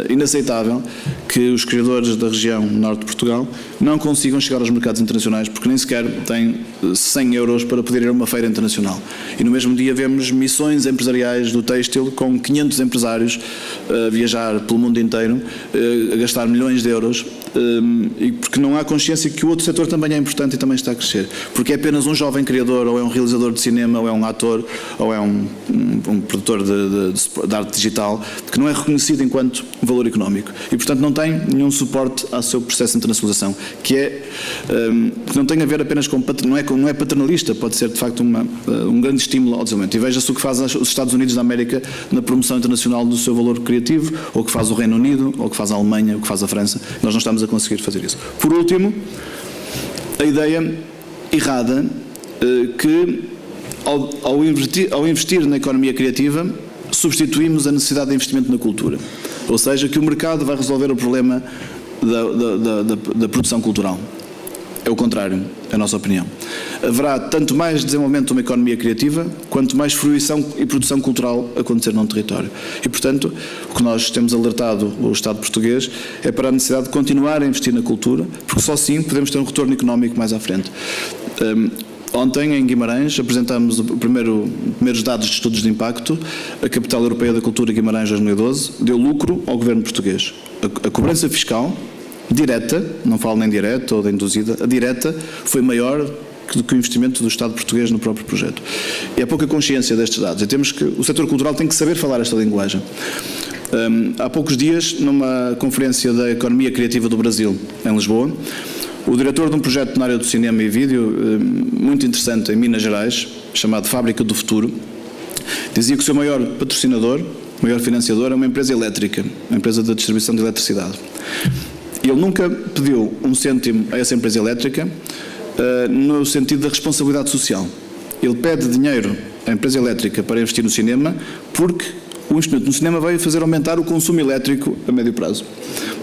inaceitável que os criadores da região norte de Portugal não consigam chegar aos mercados internacionais porque nem sequer têm 100 euros para poder ir a uma feira internacional. E no mesmo dia vemos missões empresariais do têxtil com 500 empresários a viajar pelo mundo inteiro, a gastar milhões de euros e porque não há consciência que o outro setor também é importante e também está a crescer. Porque é apenas um jovem criador, ou é um realizador de cinema, ou é um ator, ou é um produtor de arte digital, que não é reconhecido enquanto valor económico. E, portanto, não tem nenhum suporte ao seu processo de internacionalização, que não tem a ver apenas com... Não é paternalista, pode ser, de facto, um grande estímulo ao desenvolvimento. E veja-se o que faz os Estados Unidos da América na promoção internacional do seu valor criativo, ou o que faz o Reino Unido, ou o que faz a Alemanha, ou o que faz a França. Nós não estamos a conseguir fazer isso. Por último, a ideia errada que ao investir na economia criativa substituímos a necessidade de investimento na cultura, ou seja, que o mercado vai resolver o problema da produção cultural. É o contrário, é a nossa opinião. Haverá tanto mais desenvolvimento de uma economia criativa, quanto mais fruição e produção cultural acontecer num território. E, portanto, o que nós temos alertado o Estado português é para a necessidade de continuar a investir na cultura, porque só assim podemos ter um retorno económico mais à frente. Ontem, em Guimarães, apresentámos os primeiros dados de estudos de impacto. A Capital Europeia da Cultura, Guimarães 2012, deu lucro ao governo português. A cobrança fiscal direta, não falo nem direta ou da induzida, a direta foi maior do que o investimento do Estado português no próprio projeto. E há pouca consciência destes dados. O setor cultural tem que saber falar esta linguagem. Há poucos dias, numa conferência da Economia Criativa do Brasil, em Lisboa, o diretor de um projeto na área do cinema e vídeo, muito interessante, em Minas Gerais, chamado Fábrica do Futuro, dizia que o seu maior patrocinador, maior financiador, é uma empresa elétrica, uma empresa de distribuição de eletricidade. Ele nunca pediu um cêntimo a essa empresa elétrica no sentido da responsabilidade social. Ele pede dinheiro à empresa elétrica para investir no cinema porque o investimento no cinema vai fazer aumentar o consumo elétrico a médio prazo.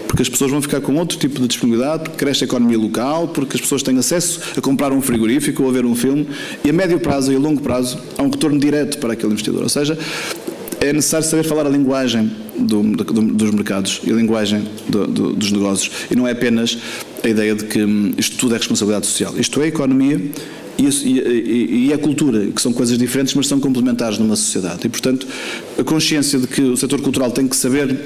Porque as pessoas vão ficar com outro tipo de disponibilidade, porque cresce a economia local, porque as pessoas têm acesso a comprar um frigorífico ou a ver um filme, e a médio prazo e a longo prazo há um retorno direto para aquele investidor. Ou seja, é necessário saber falar a linguagem dos mercados e a linguagem dos negócios. E não é apenas a ideia de que isto tudo é responsabilidade social. Isto é a economia e a cultura, que são coisas diferentes, mas são complementares numa sociedade. E, portanto, a consciência de que o setor cultural tem que saber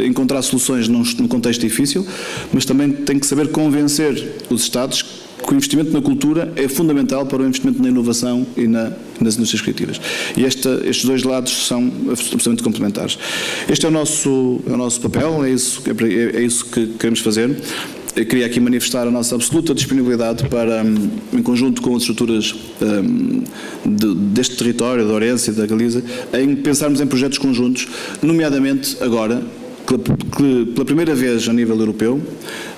encontrar soluções num contexto difícil, mas também tem que saber convencer os Estados que o investimento na cultura é fundamental para o investimento na inovação e nas indústrias criativas. E estes dois lados são absolutamente complementares. Este é o nosso papel, é isso que queremos fazer. Eu queria aqui manifestar a nossa absoluta disponibilidade para, em conjunto com as estruturas deste território, da Ourense e da Galiza, em pensarmos em projetos conjuntos, nomeadamente agora, que pela primeira vez a nível europeu,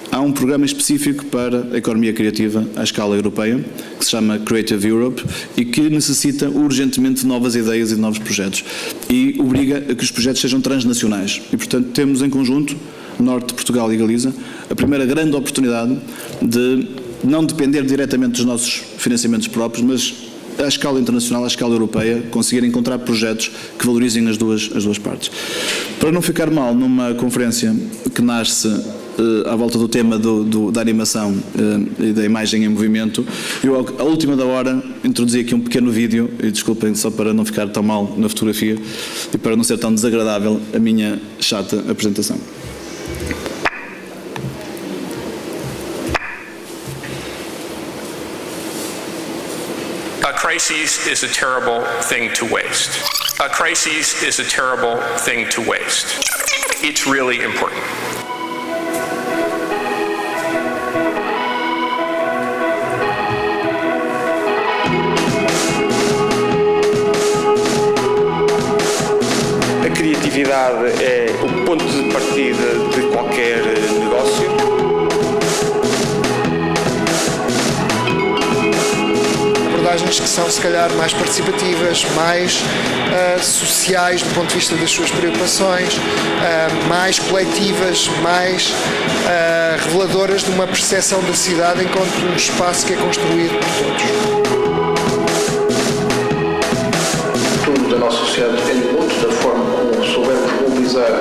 há um programa específico para a economia criativa à escala europeia, que se chama Creative Europe, e que necessita urgentemente de novas ideias e de novos projetos. E obriga a que os projetos sejam transnacionais. E, portanto, temos em conjunto, Norte de Portugal e Galiza, a primeira grande oportunidade de não depender diretamente dos nossos financiamentos próprios, mas à escala internacional, à escala europeia, conseguir encontrar projetos que valorizem as duas partes. Para não ficar mal numa conferência que nasce à volta do tema da animação e da imagem em movimento, eu, à última da hora, introduzi aqui um pequeno vídeo, e desculpem, só para não ficar tão mal na fotografia e para não ser tão desagradável a minha chata apresentação. A crisis is a terrible thing to waste. A crisis is a terrible thing to waste. It's really important. A criatividade é o ponto de partida de qualquer negócio. Abordagens que são, se calhar, mais participativas, mais sociais do ponto de vista das suas preocupações, mais coletivas, mais reveladoras de uma percepção da cidade enquanto um espaço que é construído por todos. Tudo da nossa sociedade depende muito da forma como soubermos mobilizar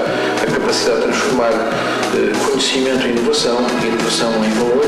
a capacidade de transformar conhecimento em inovação em valor.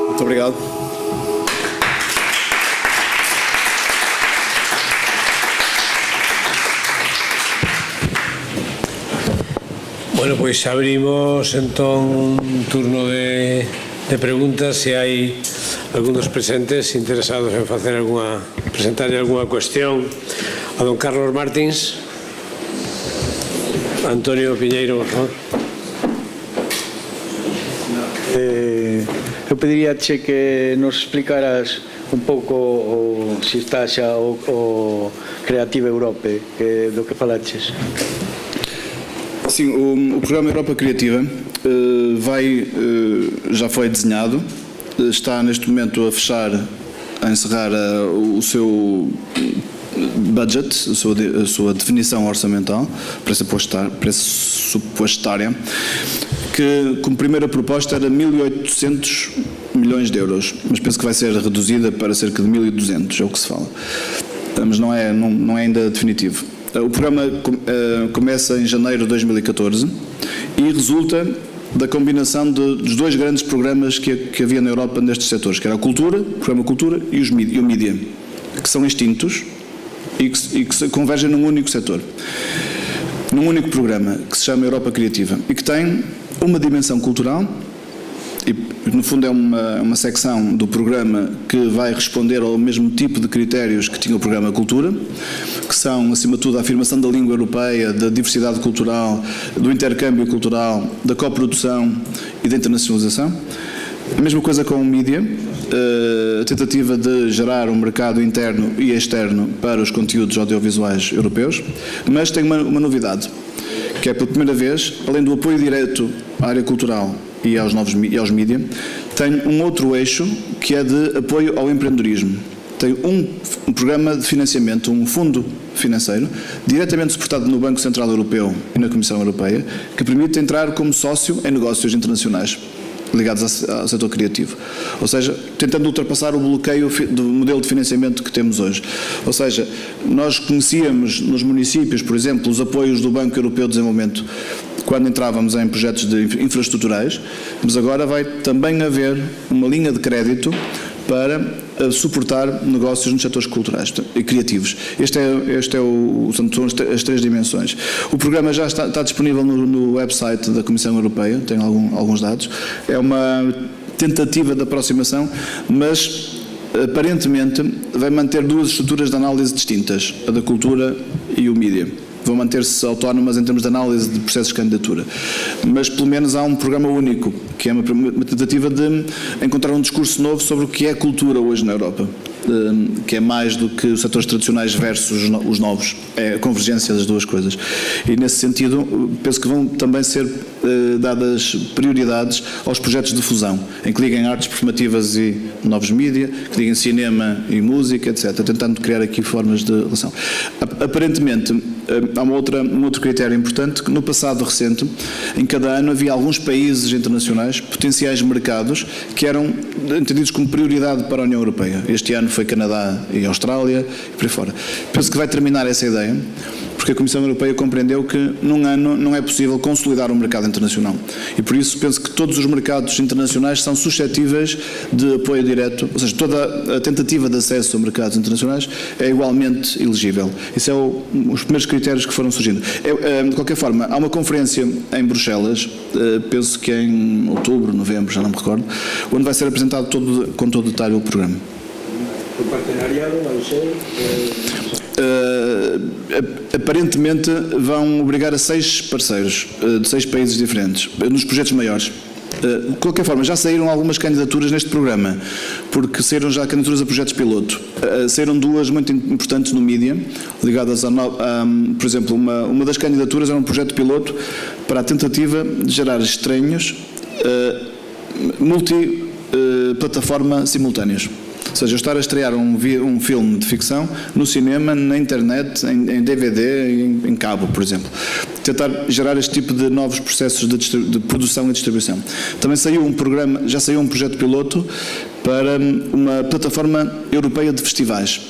Muito obrigado. Bueno, pois abrimos entón un turno de preguntas. Se hai algún dos presentes interesados en presentarlle algunha cuestión a don Carlos Martins. Antonio Piñeiro, por favor. Eu pediríache que nos explicaras un pouco se está xa o Creative Europe do que falaches. Sim, o programa Europa Criativa já foi desenhado, está neste momento a encerrar o seu budget, a sua definição orçamental, pressupostária, que como primeira proposta era 1.800 milhões de euros, mas penso que vai ser reduzida para cerca de 1.200, é o que se fala, mas não é ainda definitivo. O programa começa em janeiro de 2014 e resulta da combinação dos dois grandes programas que havia na Europa nestes setores, que era o programa Cultura e o Mídia, que são extintos e que se convergem num único setor, num único programa, que se chama Europa Criativa, e que tem uma dimensão cultural, e no fundo é uma secção do programa que vai responder ao mesmo tipo de critérios que tinha o programa Cultura, que são, acima de tudo, a afirmação da língua europeia, da diversidade cultural, do intercâmbio cultural, da coprodução e da internacionalização. A mesma coisa com o Mídia, a tentativa de gerar um mercado interno e externo para os conteúdos audiovisuais europeus, mas tem uma novidade, que é pela primeira vez, além do apoio direto à área cultural e aos mídia, tem um outro eixo que é de apoio ao empreendedorismo. Tem um programa de financiamento, um fundo financeiro, diretamente suportado no Banco Central Europeu e na Comissão Europeia, que permite entrar como sócio em negócios internacionais ligados ao setor criativo. Ou seja, tentando ultrapassar o bloqueio do modelo de financiamento que temos hoje. Ou seja, nós conhecíamos nos municípios, por exemplo, os apoios do Banco Europeu de Desenvolvimento quando entrávamos em projetos infraestruturais, mas agora vai também haver uma linha de crédito para suportar negócios nos setores culturais e criativos. São as três dimensões. O programa já está disponível no website da Comissão Europeia, tem alguns dados. É uma tentativa de aproximação, mas aparentemente vai manter duas estruturas de análise distintas, a da cultura e o mídia. Vão manter-se autónomas em termos de análise de processos de candidatura. Mas, pelo menos, há um programa único, que é uma tentativa de encontrar um discurso novo sobre o que é cultura hoje na Europa, que é mais do que os setores tradicionais versus os novos. É a convergência das duas coisas. E, nesse sentido, penso que vão também ser dadas prioridades aos projetos de fusão, em que liguem artes performativas e novos mídia, que liguem cinema e música, etc., tentando criar aqui formas de relação. Aparentemente, há um outro critério importante, que no passado recente, em cada ano havia alguns países internacionais, potenciais mercados, que eram entendidos como prioridade para a União Europeia. Este ano foi Canadá e Austrália e por aí fora. Penso que vai terminar essa ideia, porque a Comissão Europeia compreendeu que num ano não é possível consolidar um mercado internacional. E por isso penso que todos os mercados internacionais são suscetíveis de apoio direto, ou seja, toda a tentativa de acesso a mercados internacionais é igualmente elegível. Isso é os primeiros critérios que foram surgindo. De qualquer forma, há uma conferência em Bruxelas, penso que é em outubro, novembro, já não me recordo, onde vai ser apresentado com todo o detalhe o programa. O partenariado vai ser... Aparentemente vão obrigar a 6 parceiros de 6 países diferentes, nos projetos maiores. De qualquer forma, já saíram algumas candidaturas neste programa, porque saíram já candidaturas a projetos piloto. Saíram 2 muito importantes no mídia, ligadas por exemplo, uma das candidaturas era um projeto piloto para a tentativa de gerar estranhos multiplataforma simultâneos. Ou seja, eu estar a estrear um filme de ficção no cinema, na internet, em DVD, em cabo, por exemplo. Tentar gerar este tipo de novos processos de produção e distribuição. Também já saiu um projeto piloto para uma plataforma europeia de festivais.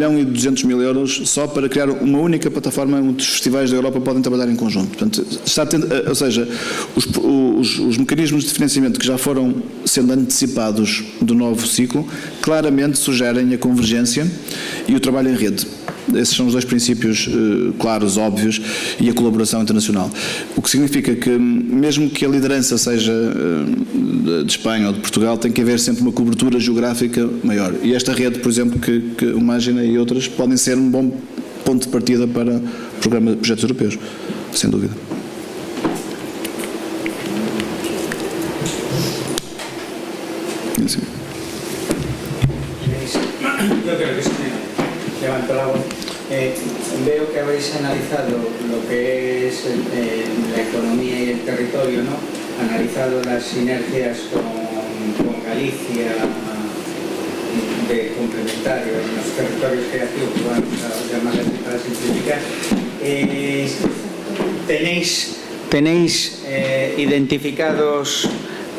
1.200.000 euros só para criar uma única plataforma onde os festivais da Europa podem trabalhar em conjunto. Portanto, ou seja, os mecanismos de financiamento que já foram sendo antecipados do novo ciclo claramente sugerem a convergência e o trabalho em rede. Esses são os dois princípios claros, óbvios, e a colaboração internacional. O que significa que, mesmo que a liderança seja de Espanha ou de Portugal, tem que haver sempre uma cobertura geográfica maior. E esta rede, por exemplo, que o Magina e outras, podem ser um bom ponto de partida para projetos europeus, sem dúvida. Yo creo que sí. Levanto la voz. Veo que habéis analizado lo que es la economía y el territorio, ¿no? Analizado las sinergias con Galicia de complementario en los territorios creativos, vamos a llamarles para simplificar. ¿Tenéis identificados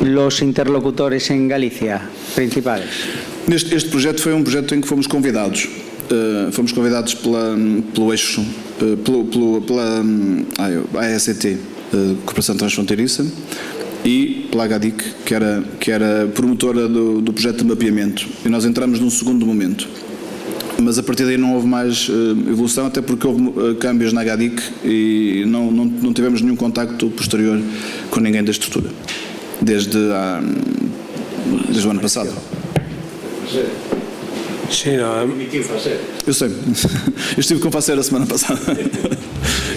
los interlocutores en Galicia principais? Este projeto foi um projeto em que fomos convidados. Fomos convidados pelo eixo, pela AECT, Cooperação Transfronteiriça, e pela AGADIC, que era promotora do projeto de mapeamento. E nós entramos num segundo momento. Mas a partir daí não houve mais evolução, até porque houve câmbios na AGADIC e não tivemos nenhum contacto posterior com ninguém da estrutura, desde o ano passado. Sim, não. Eu sei. Eu estive com o Facer a semana passada.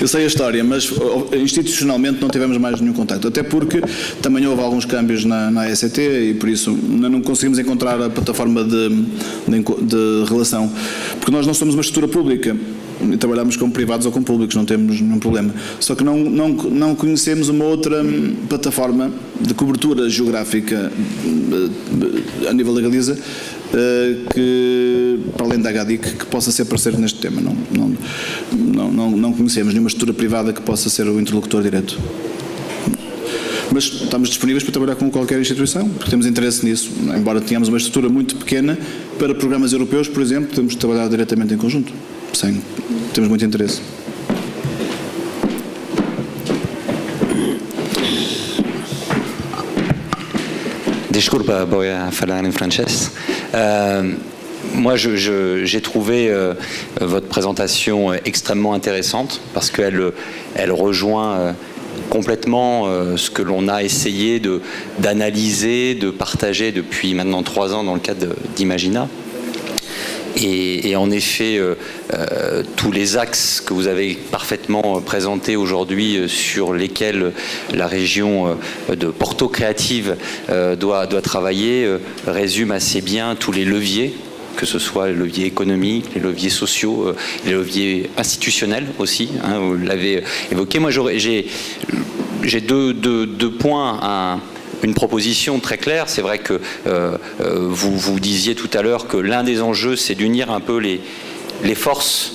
Eu sei a história, mas institucionalmente não tivemos mais nenhum contacto. Até porque também houve alguns câmbios na AECT e por isso não conseguimos encontrar a plataforma de relação. Porque nós não somos uma estrutura pública. Trabalhamos com privados ou com públicos, não temos nenhum problema. Só que não conhecemos uma outra plataforma de cobertura geográfica a nível da Galiza que, para além da AGADIC, que possa ser parceiro neste tema. Não conhecemos nenhuma estrutura privada que possa ser o interlocutor direto. Mas estamos disponíveis para trabalhar com qualquer instituição, porque temos interesse nisso. Embora tenhamos uma estrutura muito pequena, para programas europeus, por exemplo, temos de trabalhar diretamente em conjunto. Sim, temos muito interesse. Desculpa, voy a falar en francés. Moi, j'ai trouvé votre présentation extrêmement intéressante parce qu'elle rejoint complètement ce que l'on a essayé d'analyser, de partager depuis maintenant 3 ans dans le cadre d'Imagina. Et en effet, tous les axes que vous avez parfaitement présentés aujourd'hui sur lesquels la région de Porto Creative doit travailler résument assez bien tous les leviers, que ce soit les leviers économiques, les leviers sociaux, les leviers institutionnels aussi, hein, vous l'avez évoqué. Moi, j'ai deux points une proposition très claire. C'est vrai que vous disiez tout à l'heure que l'un des enjeux, c'est d'unir un peu les forces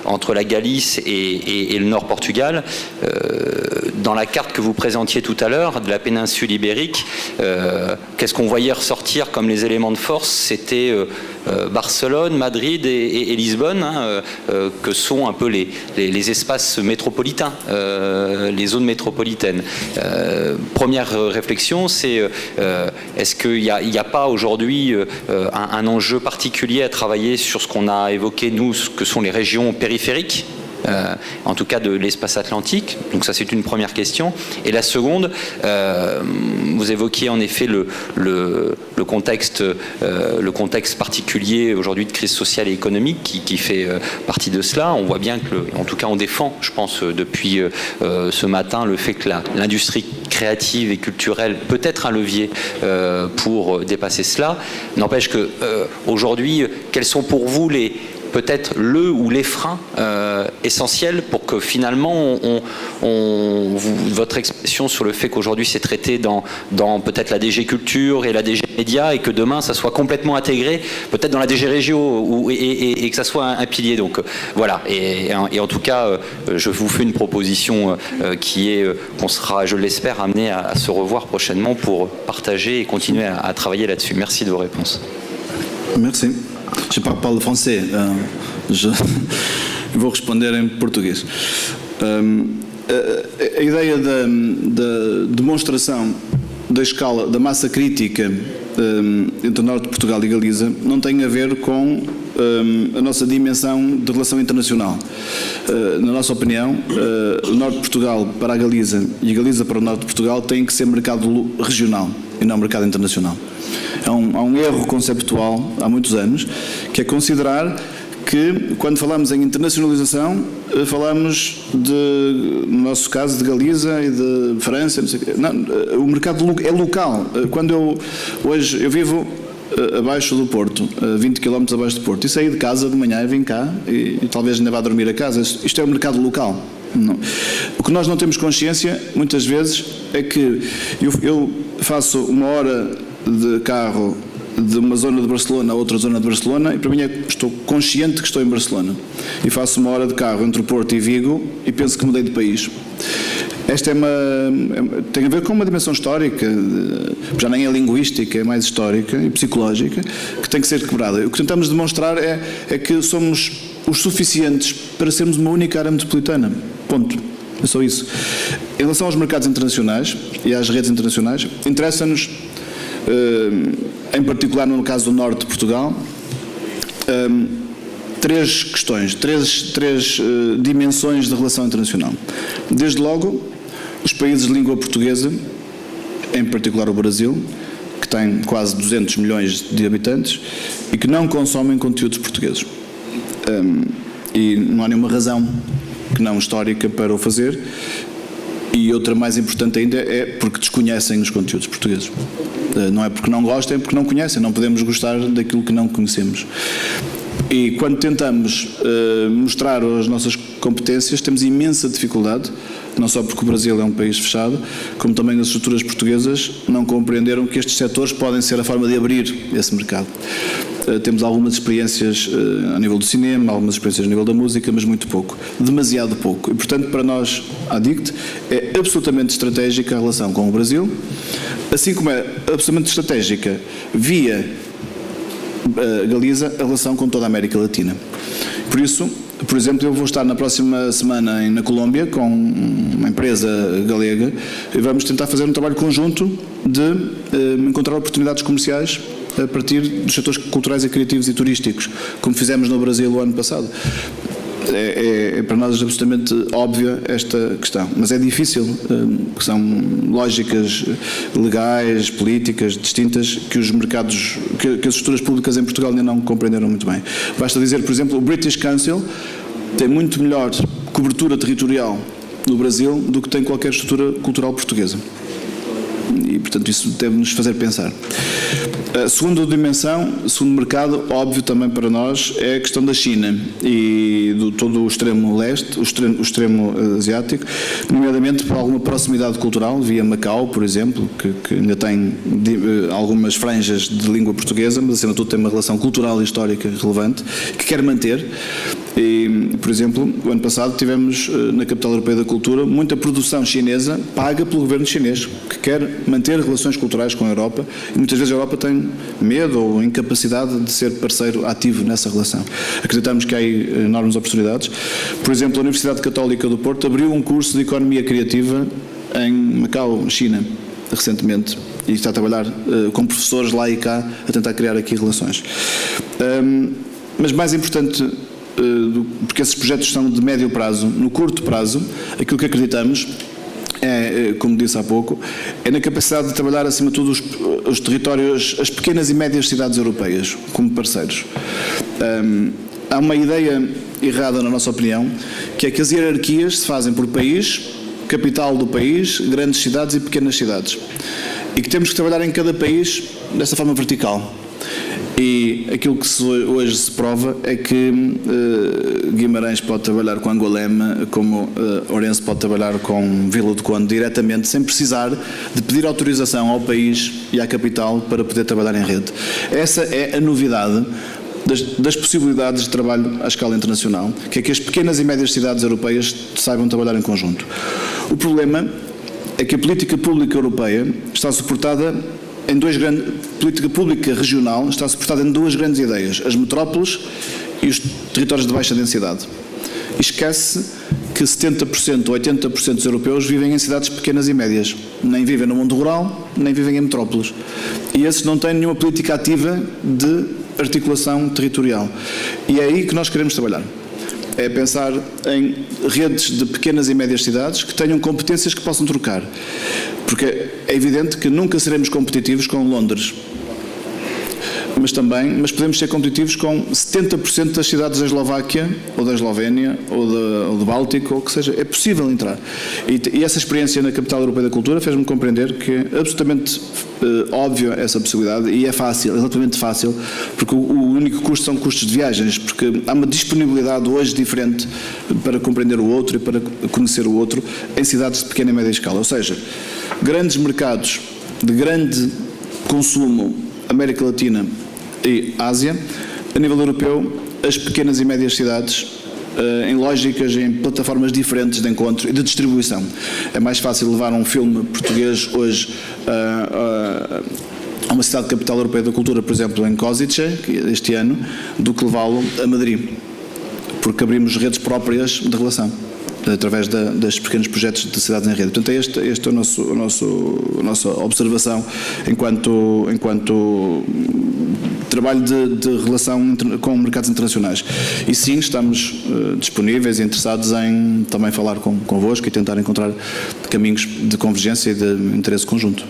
entre la Galice et le Nord Portugal. Dans la carte que vous présentiez tout à l'heure de la péninsule ibérique, qu'est-ce qu'on voyait ressortir comme les éléments de force? C'était Barcelone, Madrid et Lisbonne, hein, que sont un peu les espaces métropolitains, les zones métropolitaines. Première réflexion, c'est est-ce qu'il n'y a pas aujourd'hui un enjeu particulier à travailler sur ce qu'on a évoqué, nous, ce que sont les régions périphériques, en tout cas de l'espace atlantique. Donc ça, c'est une première question. Et la seconde, vous évoquiez en effet le contexte particulier aujourd'hui de crise sociale et économique qui fait partie de cela. On voit bien que, en tout cas, on défend, je pense, depuis ce matin, le fait que l'industrie créative et culturelle peut être un levier pour dépasser cela. N'empêche que aujourd'hui, quels sont pour vous peut-être ou les freins essentiels pour que finalement votre expression sur le fait qu'aujourd'hui c'est traité dans peut-être la DG Culture et la DG Média et que demain ça soit complètement intégré peut-être dans la DG Régio et que ça soit un pilier. Donc voilà, et en tout cas je vous fais une proposition qu'on sera, je l'espère, amené à se revoir prochainement pour partager et continuer à travailler là-dessus. Merci de vos réponses. Merci. Je parle français. Je vou responder em português. A ideia da demonstração da escala, da massa crítica entre o Norte de Portugal e Galiza não tem a ver com a nossa dimensão de relação internacional. Na nossa opinião, o Norte de Portugal para a Galiza e a Galiza para o Norte de Portugal tem que ser mercado regional e não mercado internacional. Há um erro conceptual há muitos anos, que é considerar que, quando falamos em internacionalização, falamos, no nosso caso, de Galiza e de França, não sei o quê. Não, o mercado é local. Hoje eu vivo abaixo do Porto, 20 km abaixo do Porto, e saí de casa de manhã e vim cá, e talvez ainda vá dormir a casa. Isto é o mercado local. Não. O que nós não temos consciência, muitas vezes, é que eu faço uma hora de carro de uma zona de Barcelona a outra zona de Barcelona, e para mim estou consciente que estou em Barcelona, e faço uma hora de carro entre o Porto e Vigo e penso que mudei de país. Esta tem a ver com uma dimensão histórica, já nem é linguística, é mais histórica e psicológica, que tem que ser quebrada. O que tentamos demonstrar é que somos os suficientes para sermos uma única área metropolitana. Ponto. É só isso. Em relação aos mercados internacionais e às redes internacionais, interessa-nos, em particular no caso do Norte de Portugal, três questões, três dimensões de relação internacional. Desde logo, os países de língua portuguesa, em particular o Brasil, que tem quase 200 milhões de habitantes e que não consomem conteúdos portugueses. E não há nenhuma razão que não histórica para o fazer. E outra mais importante ainda é porque desconhecem os conteúdos portugueses. Não é porque não gostem, é porque não conhecem. Não podemos gostar daquilo que não conhecemos. E quando tentamos mostrar as nossas competências, temos imensa dificuldade, não só porque o Brasil é um país fechado, como também as estruturas portuguesas não compreenderam que estes setores podem ser a forma de abrir esse mercado. Temos algumas experiências a nível do cinema, algumas experiências a nível da música, mas muito pouco, demasiado pouco. E, portanto, para nós, a ADICT, é absolutamente estratégica a relação com o Brasil, assim como é absolutamente estratégica via Galiza a relação com toda a América Latina. Por isso, por exemplo, eu vou estar na próxima semana na Colômbia com uma empresa galega e vamos tentar fazer um trabalho conjunto de encontrar oportunidades comerciais a partir dos setores culturais e criativos e turísticos, como fizemos no Brasil o ano passado. É para nós absolutamente óbvia esta questão, mas é difícil, porque são lógicas legais, políticas distintas que os mercados, que as estruturas públicas em Portugal ainda não compreenderam muito bem. Basta dizer, por exemplo, o British Council tem muito melhor cobertura territorial no Brasil do que tem qualquer estrutura cultural portuguesa. E, portanto, isso deve-nos fazer pensar. A segunda dimensão, o segundo mercado, óbvio também para nós, é a questão da China e do todo o extremo leste, o extremo asiático, nomeadamente por alguma proximidade cultural, via Macau, por exemplo, que ainda tem algumas franjas de língua portuguesa, mas acima de tudo tem uma relação cultural e histórica relevante, que quer manter. E, por exemplo, o ano passado tivemos na Capital Europeia da Cultura muita produção chinesa paga pelo governo chinês, que quer manter relações culturais com a Europa, e muitas vezes a Europa tem medo ou incapacidade de ser parceiro ativo nessa relação. Acreditamos que há enormes oportunidades. Por exemplo, a Universidade Católica do Porto abriu um curso de Economia Criativa em Macau, China, recentemente, e está a trabalhar com professores lá e cá a tentar criar aqui relações. Mas mais importante, porque esses projetos são de médio prazo, no curto prazo, aquilo que acreditamos é, como disse há pouco, é na capacidade de trabalhar acima de tudo os territórios, as pequenas e médias cidades europeias, como parceiros. Há uma ideia errada, na nossa opinião, que é que as hierarquias se fazem por país, capital do país, grandes cidades e pequenas cidades. E que temos que trabalhar em cada país desta forma vertical. E aquilo que hoje se prova é que Guimarães pode trabalhar com Angoulême, como Ourense pode trabalhar com Vila do Conde diretamente, sem precisar de pedir autorização ao país e à capital para poder trabalhar em rede. Essa é a novidade das possibilidades de trabalho à escala internacional, que é que as pequenas e médias cidades europeias saibam trabalhar em conjunto. O problema é que a política pública europeia está suportada em política pública regional está suportada em duas grandes ideias, as metrópoles e os territórios de baixa densidade. E esquece que 70% ou 80% dos europeus vivem em cidades pequenas e médias. Nem vivem no mundo rural, nem vivem em metrópoles. E esses não têm nenhuma política ativa de articulação territorial. E é aí que nós queremos trabalhar. É pensar em redes de pequenas e médias cidades que tenham competências que possam trocar. Porque é evidente que nunca seremos competitivos com Londres. Mas podemos ser competitivos com 70% das cidades da Eslováquia, ou da Eslovénia, ou do Báltico, ou o que seja. É possível entrar. E essa experiência na Capital Europeia da Cultura fez-me compreender que é absolutamente óbvio essa possibilidade, e é fácil, é relativamente fácil, porque o único custo são custos de viagens, porque há uma disponibilidade hoje diferente para compreender o outro e para conhecer o outro em cidades de pequena e média escala. Ou seja, grandes mercados de grande consumo, América Latina e Ásia, a nível europeu, as pequenas e médias cidades, em lógicas, em plataformas diferentes de encontro e de distribuição. É mais fácil levar um filme português hoje a uma cidade de capital europeia da cultura, por exemplo, em Košice, este ano, do que levá-lo a Madrid, porque abrimos redes próprias de relação, através dos pequenos projetos de cidades em rede. Portanto, este é a nossa observação enquanto trabalho de relação com mercados internacionais. E sim, estamos disponíveis e interessados em também falar convosco e tentar encontrar caminhos de convergência e de interesse conjunto.